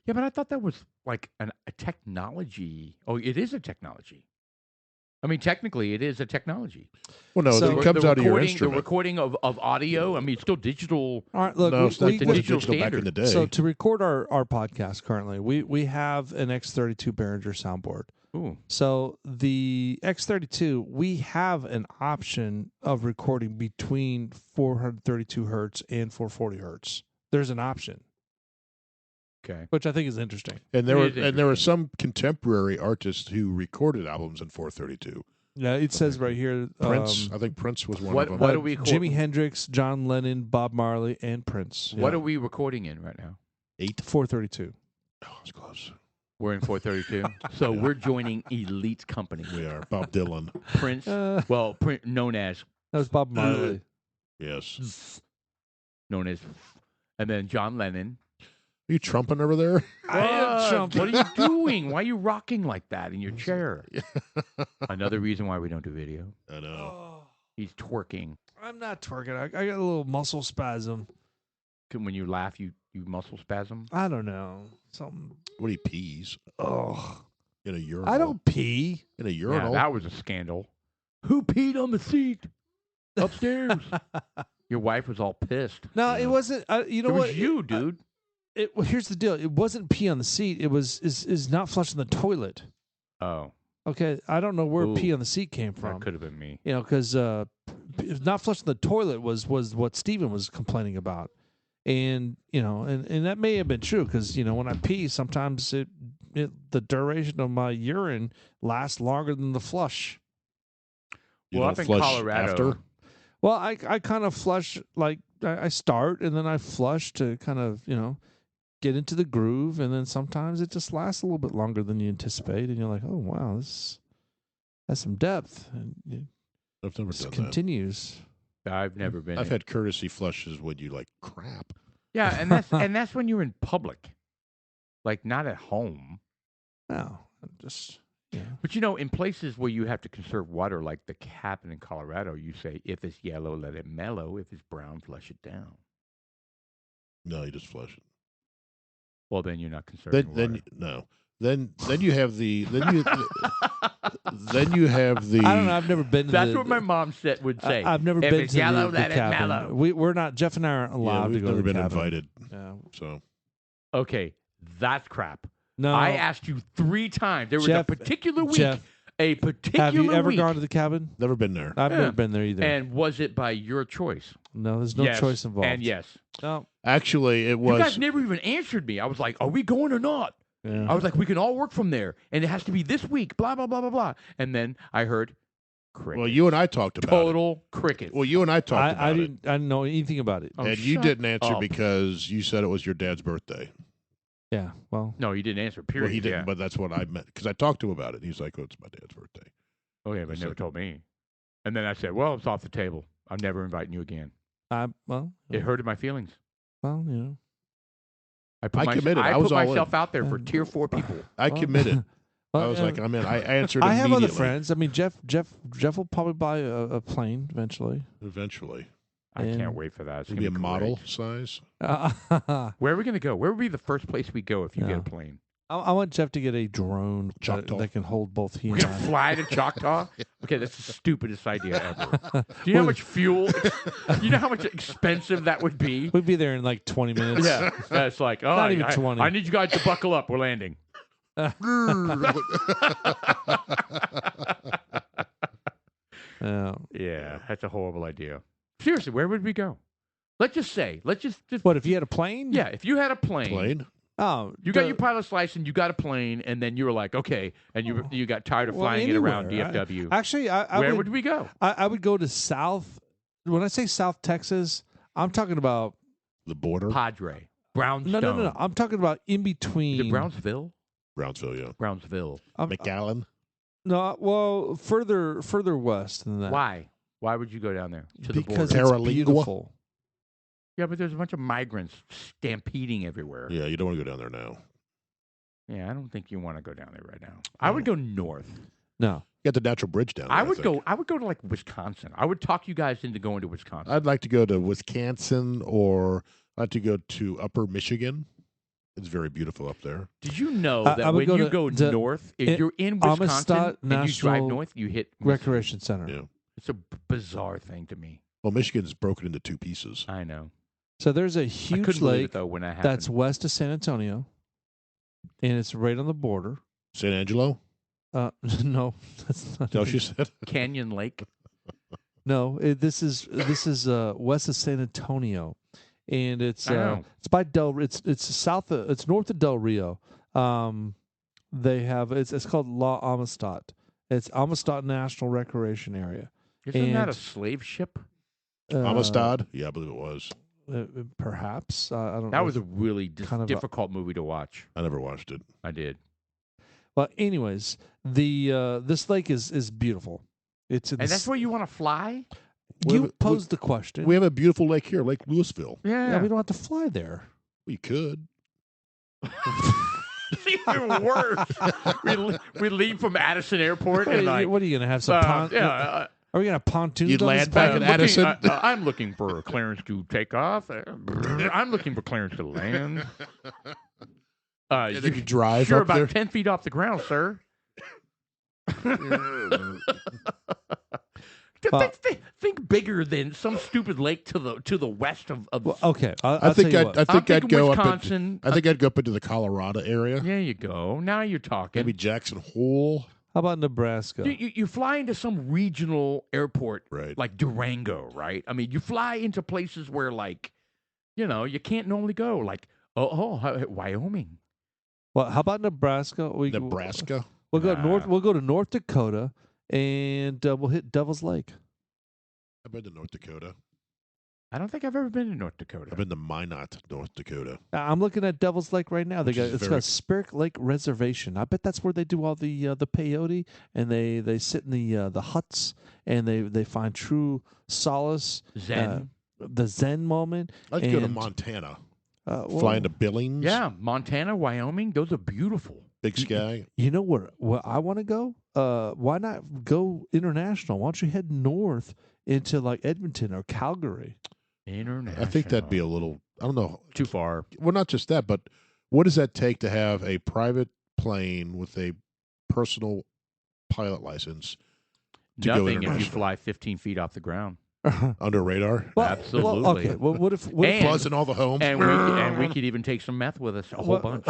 Yeah, but I thought that was like a technology. Oh, it is a technology. I mean, technically, it is a technology.
Well, no,
So
it comes out of your
The
instrument.
recording of audio. I mean, it's still digital.
All right, look,
No, it's not
like the
wasn't
digital
digital back in the day.
so to record our podcast currently, we have an X32 Behringer soundboard.
Ooh.
So the X32, we have an option of recording between 432 hertz and 440 hertz. There's an option,
Okay.
which I think is interesting.
and
It is
there were
interesting.
some contemporary artists who recorded albums in 432.
Yeah, it says right here,
Prince, I think Prince was one
What-
of them.
what do we call-
Jimi Hendrix, John Lennon, Bob Marley, and Prince.
What
Yeah.
are we recording in right now?
432.
Oh, it's close.
We're in 432. So we're joining elite company.
We are Bob Dylan.
Prince, known as,
That was Bob Marley.
Yes.
known as, and then John Lennon.
Are you trumping over there?
What are you doing? Why are you rocking like that in your chair? Another reason why we don't do video.
I know.
Oh,
He's twerking.
I'm not twerking. I got a little muscle spasm.
When you laugh, you muscle spasm.
I don't know. Something.
What he pees
Oh,
in a urinal?
I don't pee.
In a
Yeah,
urinal.
that was a scandal. Who peed on the seat upstairs? Your wife was all pissed.
No,
Yeah.
it wasn't. You know
It was
what?
you, dude.
Well, here's the deal. It wasn't pee on the seat. It was is not flushing the toilet.
Oh,
Okay, I don't know where
Ooh.
pee on the seat came from.
that could have been me.
You know, because not flushing the toilet was what Steven was complaining about, and you know, and that may have been true because you know when I pee, sometimes the duration of my urine lasts longer than the flush.
You
Well,
don't
up in
flush
Colorado,
after?
Well, I kind of flush like I start and then I flush to kind of you know get into the groove, and then sometimes it just lasts a little bit longer than you anticipate, and you're like, oh wow, this has some depth, and it
I've never
just
done
continues.
I've never been.
that. I've had courtesy flushes when you like crap.
Yeah, and that's when you're in public, like not at home.
No, I'm just yeah.
But you know, in places where you have to conserve water, like the cabin in Colorado, you say, if it's yellow, let it mellow. If it's brown, flush it down.
No, you just flush it.
Well, then you're not conserving
Then no. Then you have the then you have the
I don't know. I've never been. To
That's
the,
what my mom said would say.
I've never
if
been
it's
to
yellow,
the
let it
cabin.
mellow.
We're not. Jeff and I aren't allowed
we've
to go
never
to the
been
cabin.
invited.
Yeah.
So
Okay, that's crap.
No.
I asked you 3 times. There was
Jeff-
a particular week.
Jeff,
a particular
have you ever
week.
gone to the cabin?
never been there.
I've
Yeah.
never been there either.
And was it by your choice?
no, there's no
Yes,
choice involved.
And yes.
No.
Actually, it
You
was
guys never even answered me. I was like, are we going or not?
Yeah.
I was like, we can all work from there. And it has to be this week, blah, blah, blah, blah, blah. And then I heard cricket.
well, you and I talked about
Total cricket.
it. Well, you and I talked about
I
it.
didn't know anything about it.
Oh,
And you
shut
didn't answer
up.
because you said it was your dad's birthday.
Yeah. Well.
No, you didn't answer, period.
Well, he didn't,
Yeah.
but that's what I meant because I talked to him about it. He's like, "Oh, it's my dad's birthday."
Okay, but
It's
never
like-
told me. And then I said, well, it's off the table. I'm never inviting you again.
Mm.
It hurted my feelings.
Well, you know.
I committed.
I
I was
put
all
myself
in.
out there for tier 4 people.
I
Well,
committed.
well,
I was like, I'm in. I answered.
I have other
immediately.
friends. I mean, Jeff will probably buy a plane eventually.
Eventually,
I
And-
can't wait for that. It's
it'll be a
gonna
model
great.
size.
Where are we going to go? Where would be the first place we go if you
Yeah.
get a plane?
I want Jeff to get a drone
Choctaw.
that can hold both he
We're
and
going to
I.
fly to Choctaw? Okay, that's the stupidest idea ever. Do you know how much fuel? You know how much expensive that would be?
We'd be there in like 20 minutes.
Yeah, it's like, oh,
Not even 20.
I need you guys to buckle up. We're landing. Yeah, that's a horrible idea. Seriously, where would we go? Let's just say,
What if you had a plane?
yeah, if you had a
Plane.
Oh,
you got your pilot's license, you got a plane, and then you were like, okay, and you got tired of
Well,
flying it around
anywhere.
DFW.
Actually, I
Where
would
would we go?
I would go to South. When I say South Texas, I'm talking about
The border.
Padre, Brownstone.
no. I'm talking about in
Is
between.
it Brownsville?
Brownsville, yeah.
Brownsville.
McAllen.
No, well, further west than that.
Why? Why would you go down there to the
Because
border?
it's
Terralingua?
beautiful.
Yeah, but there's a bunch of migrants stampeding everywhere.
Yeah, you don't want to go down there now.
Yeah, I don't think you want to go down there right now. I would go north.
No,
You got the natural bridge down there.
I would
think.
go. I would go to like Wisconsin. I would talk you guys into going to Wisconsin.
I'd like to go to Wisconsin, or I'd like to go to Upper Michigan. It's very beautiful up there.
Did you know
I
that
would
when
go
you
to
go
the-
north, if you're in Wisconsin
Amistad
and you drive
National
north, you hit
Recreation Center.
Yeah.
It's a bizarre thing to me.
Well, Michigan's broken into two pieces.
I know.
So there's a
I
huge
couldn't believe it
lake
though when that happened.
that's west of San Antonio, and it's right on the border.
San Angelo?
No, that's not.
No, she said.
Canyon Lake.
No, this is west of San Antonio, and it's
I know.
it's by it's south it's north of Del Rio. They have it's called La Amistad. It's Amistad National Recreation Area.
Isn't that a
And,
slave ship?
Amistad? Yeah, I believe it was.
Perhaps I don't.
That
know
was
if-
a really
kind of a-
difficult movie to watch.
I never watched it.
I did.
Well, anyways, the this lake is beautiful. It's in
And
the
that's where you want to fly?
you posed the question.
We have a beautiful lake here, Lake Louisville.
yeah, we don't have to fly there.
We could.
It's even worse. we leave from Addison Airport and like,
What are you gonna have some? Are we gonna have pontoons?
You'd
on
land
this
back
plane?
in Addison?
I'm looking for clearance to take off. I'm looking for clearance to land.
And then you drive
Sure,
up
about
there.
10 feet off the ground, sir. Think bigger than some stupid lake to the west of.
Well, okay,
I think
tell you what.
I think
I'm
I'd
thinking
go
Wisconsin.
up. I think I'd go up into the Colorado area.
There you go. Now you're talking.
Maybe Jackson Hole.
How about Nebraska?
You fly into some regional airport,
Right.
like Durango, right? I mean, you fly into places where, like, you can't normally go, like, Wyoming.
Well, how about Nebraska?
Nebraska.
We'll go
Nah.
north. We'll go to North Dakota, and we'll hit Devil's Lake.
I've been to North Dakota.
I don't think I've ever been to North Dakota.
I've been to Minot, North Dakota.
I'm looking at Devil's Lake right now.
Which is
It's
very-
got Spirit Lake Reservation. I bet that's where they do all the peyote, and they sit in the huts, and they find true solace,
Zen.
the Zen moment.
I'd go to
and,
Montana.
well,
Fly into Billings.
Yeah, Montana, Wyoming, those are beautiful.
Big Sky.
You know where I want to go? Why not go international? Why don't you head north into like Edmonton or Calgary?
International.
I think that'd be a little. I don't know.
too far.
Well, not just that, but what does that take to have a private plane with a personal pilot license to go
Nothing if you
international?
fly 15 feet off the ground.
Under radar?
Well,
Absolutely.
Well, okay. Well, what if
And-
Buzzing all the homes.
And we could even take some meth with us, a whole bunch.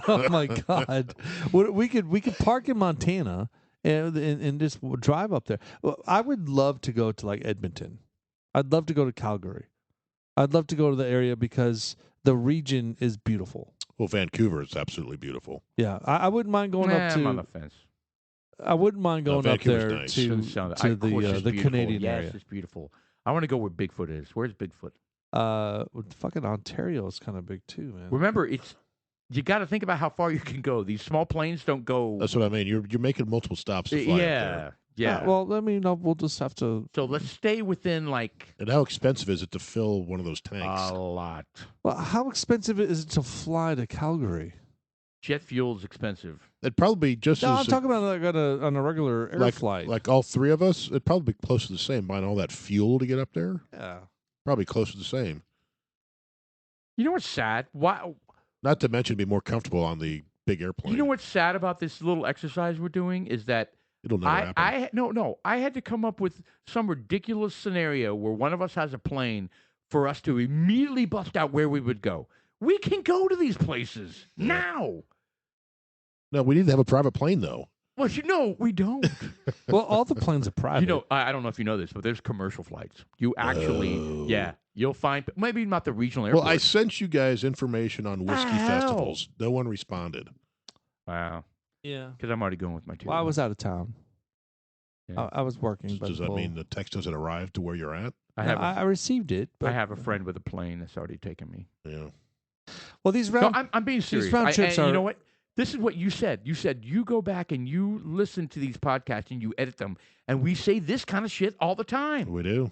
Oh my God! We could park in Montana and just drive up there. Well, I would love to go to like Edmonton. I'd love to go to Calgary. I'd love to go to the area because the region is beautiful.
Well, Vancouver is absolutely beautiful.
Yeah, I wouldn't mind going up
I'm on the
to.
fence.
I wouldn't mind
No,
going up
Vancouver's
there
nice.
to
Doesn't sound-
to
of course it's
the
beautiful.
Canadian
yes,
area.
it's beautiful. I want to go where Bigfoot is. Where's Bigfoot?
Fucking Ontario is kind of big too, man.
Remember, you got to think about how far you can go. These small planes don't go.
That's what I mean. You're making multiple stops to fly up there.
Yeah.
Well, I mean, we'll just have to.
So let's stay within like
And how expensive is it to fill one of those tanks?
a lot.
Well, how expensive is it to fly to Calgary?
Jet fuel's expensive.
It'd probably be just
No, I'm
as
talking about like on a regular air flight.
like all three of us. It'd probably be close to the same. Buying all that fuel to get up there,
yeah.
probably close to the same.
You know what's sad? Why?
Not to mention, it'd be more comfortable on the big airplane.
You know what's sad about this little exercise we're doing is that
It'll never happen.
I had to come up with some ridiculous scenario where one of us has a plane for us to immediately bust out where we would go. We can go to these places now.
No, we need to have a private plane though.
Well, we don't.
Well, all the planes are private.
I don't know if you know this, but there's commercial flights. You actually,
Oh.
you'll find maybe not the regional airport.
Well, I sent you guys information on whiskey
Hell.
festivals. No one responded.
Wow,
yeah.
because I'm already going with my two.
Well, I was out of town.
Yeah.
I was working. But
Does that mean the text doesn't arrive to where you're at?
I received it? But
I have a friend with a plane that's already taken me.
Yeah.
Well, these
No,
round.
I'm being serious.
round trips
and you
are-
know what? This is what you said. You said you go back and you listen to these podcasts and you edit them, and we say this kind of shit all the time.
We do.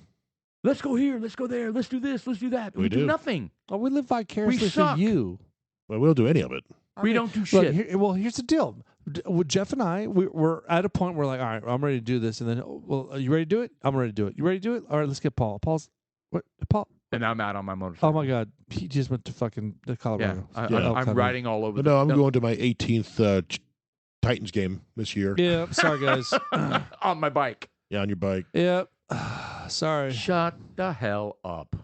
Let's go here. Let's go there. Let's do this. Let's do that.
We
do
do.
nothing.
oh, we live vicariously
suck.
through you.
Well, we'll do any of it.
We don't do
Look,
shit.
here's the deal. With Jeff and I, we're at a point where like, all right, I'm ready to do this, and then, well, are you ready to do it? I'm ready to do it. You ready to do it? All right, let's get Paul. Paul's what? Paul.
and I'm out on my motorcycle.
Oh my God, he just went to fucking
Yeah,
Colorado.
I'm riding all over.
But no, I'm going to my 18th Titans game this year.
Yeah, sorry guys.
on my bike.
Yeah, on your bike.
Yeah, sorry.
Shut the hell up.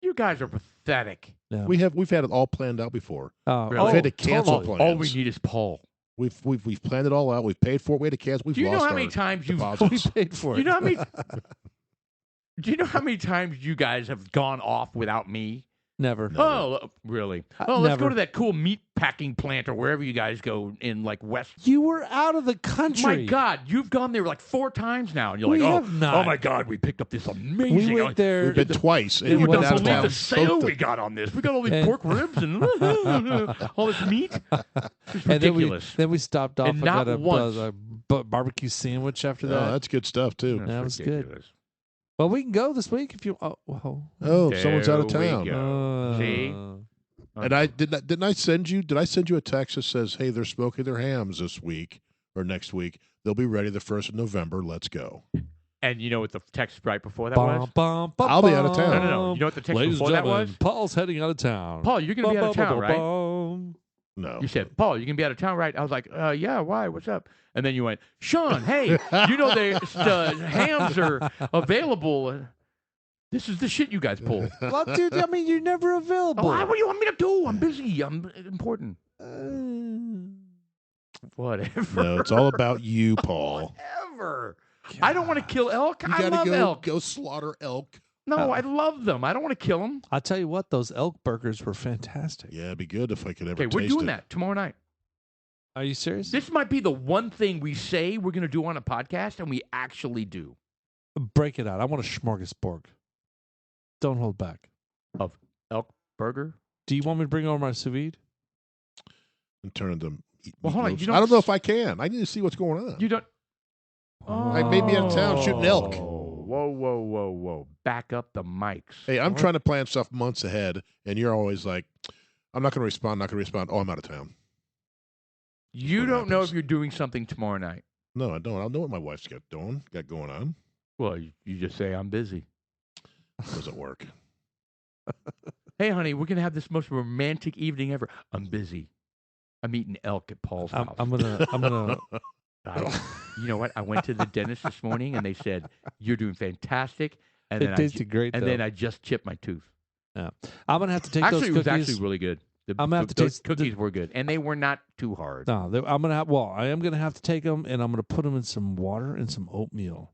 You guys are pathetic.
Yeah.
We've had it all planned out before.
Really?
We've had to cancel
totally.
plans.
All we need is Paul.
We've planned it all out. We've paid for it. We had to cancel. We've
Do you know
lost
how many
our
times you've
deposits.
We paid for it.
You know how many? Do you know how many times you guys have gone off without me?
Never.
Oh, really? Oh, let's go
never.
to that cool meat packing plant or wherever you guys go in like West.
You were out of the country.
My God, you've gone there like 4 times now, and you're
We
like,
have not.
oh my God, we picked up this amazing.
We went there.
We've been twice.
You
And
You
we've been
don't
out of
believe
town.
the sale
both
we got on this. We got all these
And-
pork ribs and all this meat. It's
and
ridiculous.
then we stopped off
And
and
not
got
once.
a barbecue sandwich after
Oh,
that.
that's good stuff too.
That's
that was good.
ridiculous.
Well, we can go this week if you. Oh,
Oh, someone's out of
There we
town.
go. See?
And I didn't I send you? Did I send you a text that says, "Hey, they're smoking their hams this week or next week. They'll be ready the 1st of November. Let's go."
And you know what the text right before that was?
I'll be out of town.
No. You know what the text
Ladies
before
and
that
gentlemen,
was?
Paul's heading out of town.
Paul, you're going to be out of town, right?
No.
You said, Paul, you're going to be out of town, right? I was like, yeah, why? What's up? And then you went, Sean, hey, you know the hams are available. This is the shit you guys pull.
Well, dude, I mean, you're never available.
What do you want me to do? I'm busy. I'm important. Whatever.
No, it's all about you, Paul.
Whatever. I don't want to kill elk.
You
I
gotta
love
go
elk.
go slaughter elk.
No, I love them. I don't want to kill them.
I'll tell you what, those elk burgers were fantastic.
Yeah, it'd be good if I could ever
Okay, we're
taste
doing
it.
that tomorrow night.
Are you serious?
This might be the one thing we say we're going to do on a podcast, and we actually do.
Break it out. I want a smorgasbord. Don't hold back.
Of elk burger?
Do you want me to bring over my sous vide?
And turn into
Well, hold on,
meatloaf.
you don't
I don't know if I can. I need to see what's going on.
You don't.
I may be out of town shooting elk.
Whoa. Back up the mics.
Hey, I'm trying to plan stuff months ahead, and you're always like, I'm not going to respond. Oh, I'm out of town.
You
what
don't know
happens.
if you're doing something tomorrow night.
No, I don't. I'll know what my wife's got going on.
Well, you just say, I'm busy.
Doesn't work.
Hey, honey, we're going to have this most romantic evening ever. I'm busy. I'm eating elk at Paul's
I'm
house.
gonna.
You know what? I went to the dentist this morning, and they said, you're doing fantastic. And
It
then
tasted great.
And
though.
then I just chipped my tooth.
I'm gonna have to take
Actually,
those
it was
cookies.
actually really good.
I'm gonna have to
those
taste
cookies were good, and they were not too hard.
No, I'm gonna have. Well, I am gonna have to take them, and I'm gonna put them in some water and some oatmeal.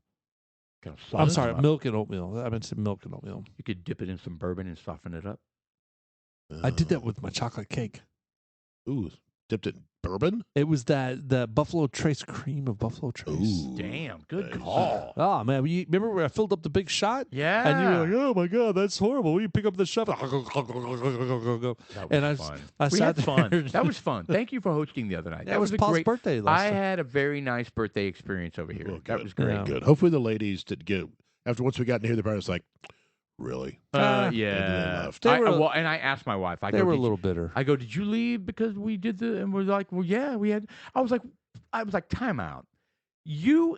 Kind of
I'm
soften
sorry,
them up.
milk and oatmeal. I meant to milk and oatmeal.
You could dip it in some bourbon and soften it up.
I did that with my chocolate cake.
Ooh, dipped it in bourbon?
It was that Buffalo Trace cream of Buffalo Trace.
Ooh.
Damn, good
Nice.
call.
Oh man, remember where I filled up the big shot?
Yeah.
And you were like, "Oh my god, that's horrible." Will you pick up the shot?
that was
and I
fun.
I
we
sat
had
there.
fun. That was fun. Thank you for hosting the other night.
That was
a
Paul's
great.
birthday
I
last night.
had a very nice birthday experience over here.
Well,
that
good.
was great.
Yeah.
Good. Hopefully the ladies did get after once we got in here. The parents like, really?
Ah.
And
Yeah.
they left.
They were-
Well, and I asked my wife. I
They
go,
were a
"Did you-
little bitter.
I go, did you leave because we did and we're like, well, yeah, we had. I was like, time out. You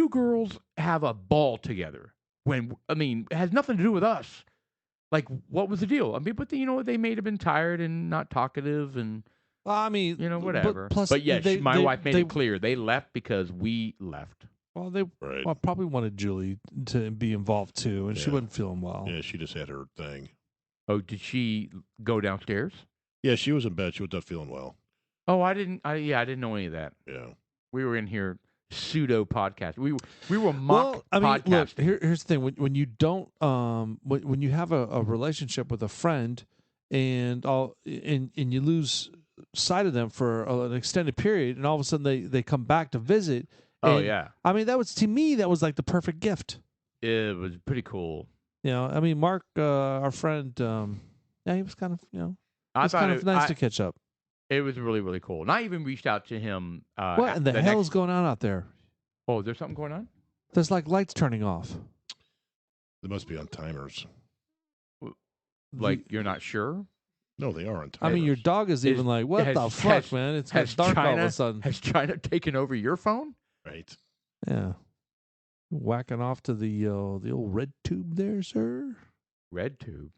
girls have a ball together. It has nothing to do with us. Like, what was the deal? I mean, but they may have been tired and not talkative and
Well, I mean,
whatever.
Plus,
But yes,
they-
my
they-
wife made
they-
it clear they left because we left.
Well, they
Right.
probably wanted Julie to be involved too, and she
Yeah.
wasn't feeling well.
Yeah, she just had her thing.
Oh, did she go downstairs?
Yeah, she was in bed. She was not feeling well.
Oh, I didn't know any of that.
Yeah.
We were in here pseudo podcast. We were mock
Well, I mean, look,
podcasting.
here's the thing: when you don't, when you have a relationship with a friend, and you lose sight of them for an extended period, and all of a sudden they come back to visit.
Oh
and,
yeah,
I mean, that was to me that was like the perfect gift.
it was pretty cool.
You know, I mean, Mark, our friend, yeah, he was kind of, it
I
was
thought
kind of nice to catch up.
it was really, really cool. And I even reached out to him.
What in the hell is going on out there?
Oh, is there something going on?
There's like lights turning off.
They must be on timers.
Like you're not sure?
No, they are on
I
timers.
mean, your dog is even like, what the fuck, man? It's
has
dark all of
China-
a sudden.
Has China taken over your phone?
Right.
Yeah. Whacking off to the old red tube there, sir.
Red tube.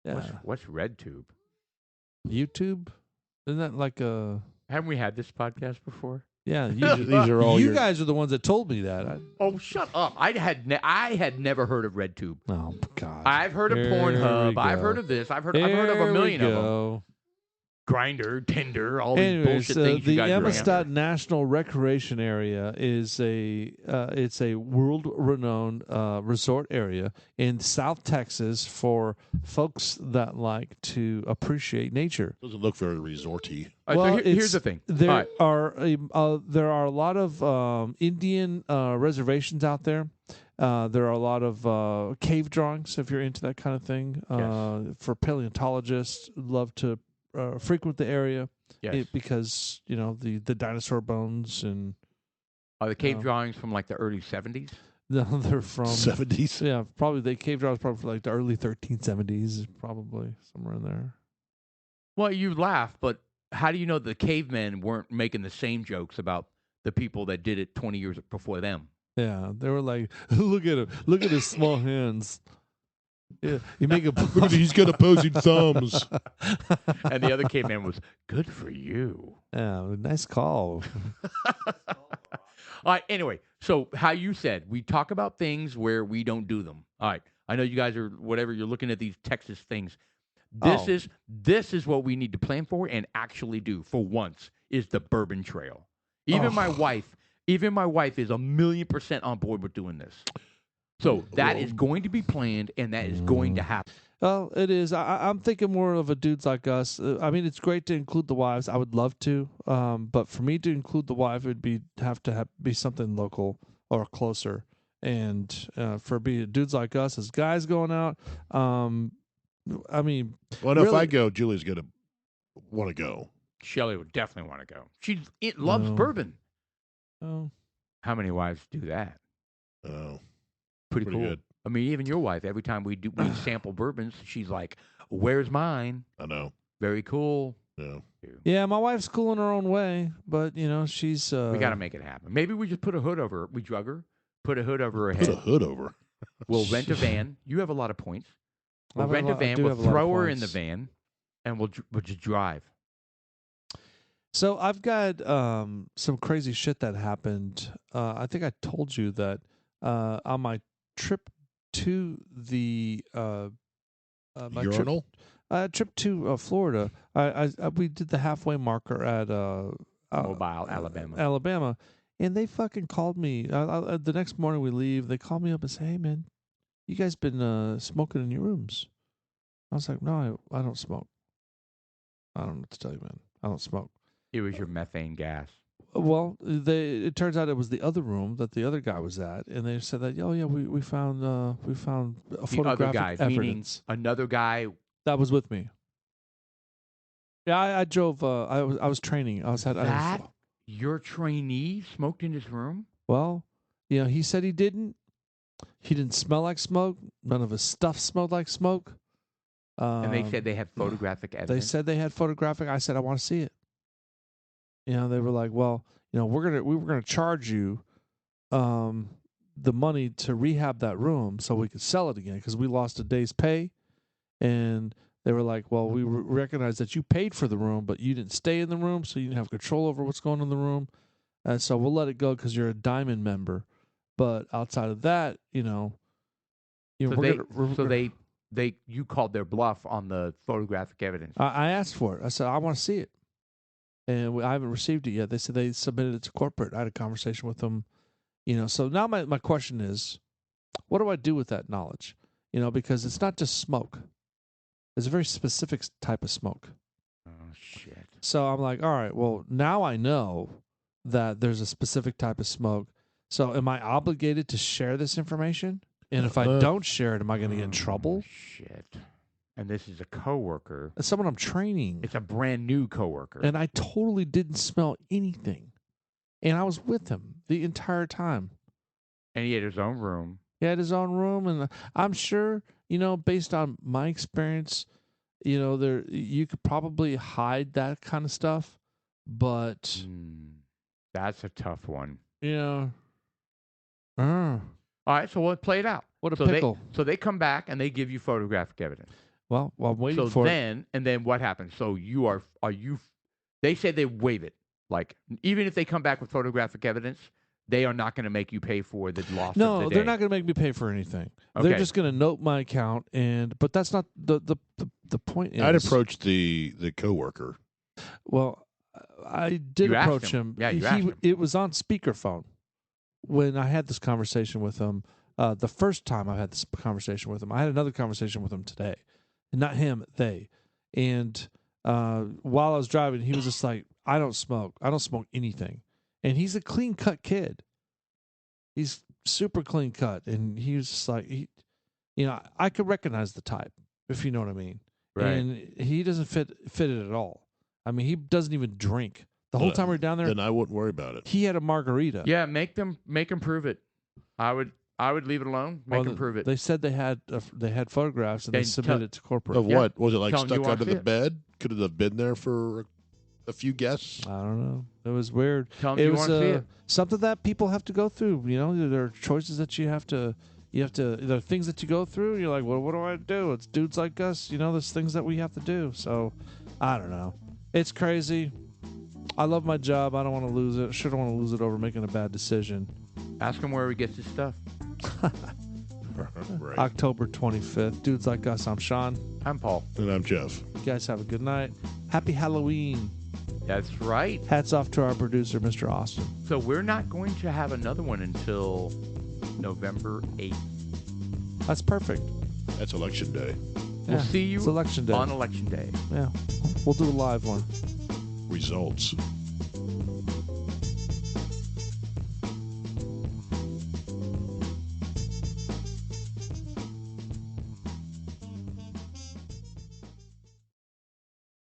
Yeah,
What's red tube?
YouTube. Isn't that like a?
Haven't we had this podcast before?
Yeah,
These are all
you
your.
guys are the ones that told me that.
Oh, shut up! I had never heard of red tube.
Oh God!
I've heard of
Here
Pornhub.
we
I've
go.
heard of this. I've heard of a
Here we
million of them.
go.
Grinder, Tinder, all these
Anyways,
bullshit things you
the
guys are
Amistad
into.
National Recreation Area is it's a world-renowned resort area in South Texas for folks that like to appreciate nature.
Doesn't look very resorty.
All right, so here's the thing.
There are a lot of Indian reservations out there. There are a lot of cave drawings if you're into that kind of thing.
Yes.
For paleontologists, love to frequent the area.
Yes.
Because the dinosaur bones and
Are the cave drawings from like the early 70s?
no, they're from
70s.
Yeah, probably the cave drawings probably from like the early 1370s, probably somewhere in there.
Well, you laugh, but how do you know the cavemen weren't making the same jokes about the people that did it 20 years before them?
Yeah, they were like, look at him, look at his small hands. Yeah, you make a
Look at he's got opposing thumbs.
And the other caveman was, good for you.
Yeah, nice call.
All right, anyway, so how you said, we talk about things where we don't do them. All right, I know you guys are, whatever, you're looking at these Texas things. This is what we need to plan for and actually do for once is the Bourbon Trail. Even my wife is 1,000,000% on board with doing this. So that is going to be planned and that is going to happen.
Well, it is. I'm thinking more of a dudes like us. I mean, it's great to include the wives. I would love to, but for me to include the wife, it would have to be something local or closer. And for dudes like us as guys going out, I mean,
Well, no, if
really-
I go, Julie's going to want to go.
Shelley would definitely want to go. She loves
No.
bourbon.
oh,
How many wives do that?
Oh,
Pretty
pretty
cool.
good.
I mean, even your wife, every time we sample bourbons, she's like, where's mine?
I know.
Very cool.
Yeah.
yeah, my wife's cool in her own way, but she's.
We got to make it happen. Maybe we just put a hood over her. We drug her, put a hood over her head.
Put a hood over.
We'll rent a van. You have a lot of points. We'll rent a van.
do
We'll
have a lot of
throw her in the
points.
van, and we'll just drive.
So I've got some crazy shit that happened. I think I told you that on my trip to the
Urinal?
trip to Florida, we did the halfway marker at
Mobile, Alabama.
Alabama, and they fucking called me. The next morning we leave. They called me up and say, "Hey man, you guys been smoking in your rooms?" I was like, "No, I don't smoke. I don't know what to tell you, man. I don't smoke."
It was your methane gas.
Well, it turns out it was the other room that the other guy was at, and they said that, oh yeah, we found a
The
photographic
other guy, meaning
evidence
another guy.
that was with me. Yeah, I drove. I was training.
That your trainee smoked in his room?
Well, he said he didn't. He didn't smell like smoke. None of his stuff smelled like smoke.
And they said they had photographic evidence.
They said they had photographic. I said I want to see it. They were like, well, we were gonna charge you the money to rehab that room so we could sell it again because we lost a day's pay. And they were like, well, we recognize that you paid for the room, but you didn't stay in the room, so you didn't have control over what's going on in the room. And so we'll let it go because you're a diamond member. But outside of that, you
called their bluff on the photographic evidence.
I asked for it. I said, I want to see it. And I haven't received it yet. They said they submitted it to corporate. I had a conversation with them. So now my question is, what do I do with that knowledge? Because it's not just smoke. It's a very specific type of smoke.
Oh, shit.
So I'm like, all right, well, now I know that there's a specific type of smoke. So am I obligated to share this information? And if I don't share it, am I going to get in trouble?
Shit. And this is a coworker.
It's someone I'm training.
It's a brand new coworker.
And I totally didn't smell anything. And I was with him the entire time.
And he had his own room.
He had his own room, and I'm sure, based on my experience, you could probably hide that kind of stuff, but
That's a tough one.
All
All right, so we'll play it out.
What a
So
pickle.
they come back and they give you photographic evidence.
Well, while I'm waiting
So
for it.
then, and then what happens? So are you? They say they waive it. Like even if they come back with photographic evidence, they are not going to make you pay for the loss. of
No,
the day.
they're not going to make me pay for anything. They're
Okay.
just going to note my account, but that's not the point.
I'd
is-
approach the coworker.
Well, I did
You asked
approach
him.
him.
Yeah, you asked him.
It was on speakerphone when I had this conversation with him. The first time I had this conversation with him, I had another conversation with him today, not him, they. And while I was driving, he was just like, "I don't smoke. I don't smoke anything." And he's a clean cut kid. He's super clean cut, and he was just like, I could recognize the type, if you know what I mean.
Right.
And he doesn't fit it at all. I mean, he doesn't even drink. The whole time we're down there,
Then I wouldn't worry about it.
he had a margarita.
Yeah, make them prove it. I would leave it alone. Make them prove it.
They said they had photographs and they
Then
submitted it to corporate.
Of
Yeah.
what? Was it like
Tell 'em you
stuck
wanna
under
see
the
it.
bed? Could it have been there for a few guests?
I don't know. It was weird.
Tell 'em
It
you
was
want to see it.
something that people have to go through. You know, there are choices that you have to. There are things that you go through. You're like, well, what do I do? It's dudes like us. You know, there's things that we have to do. So, I don't know. It's crazy. I love my job. I don't want to lose it. Sure don't want to lose it over making a bad decision.
Ask him where he gets his stuff.
Right.
October 25th. Dudes like us. I'm Sean.
I'm Paul.
And I'm Jeff.
You guys have a good night. Happy Halloween.
That's right.
Hats off to our producer, Mr. Austin.
So we're not going to have another one until November 8th.
That's perfect.
That's election day.
We'll
Yeah,
see you
It's election day.
on Election Day.
Yeah. We'll do a live one.
Results.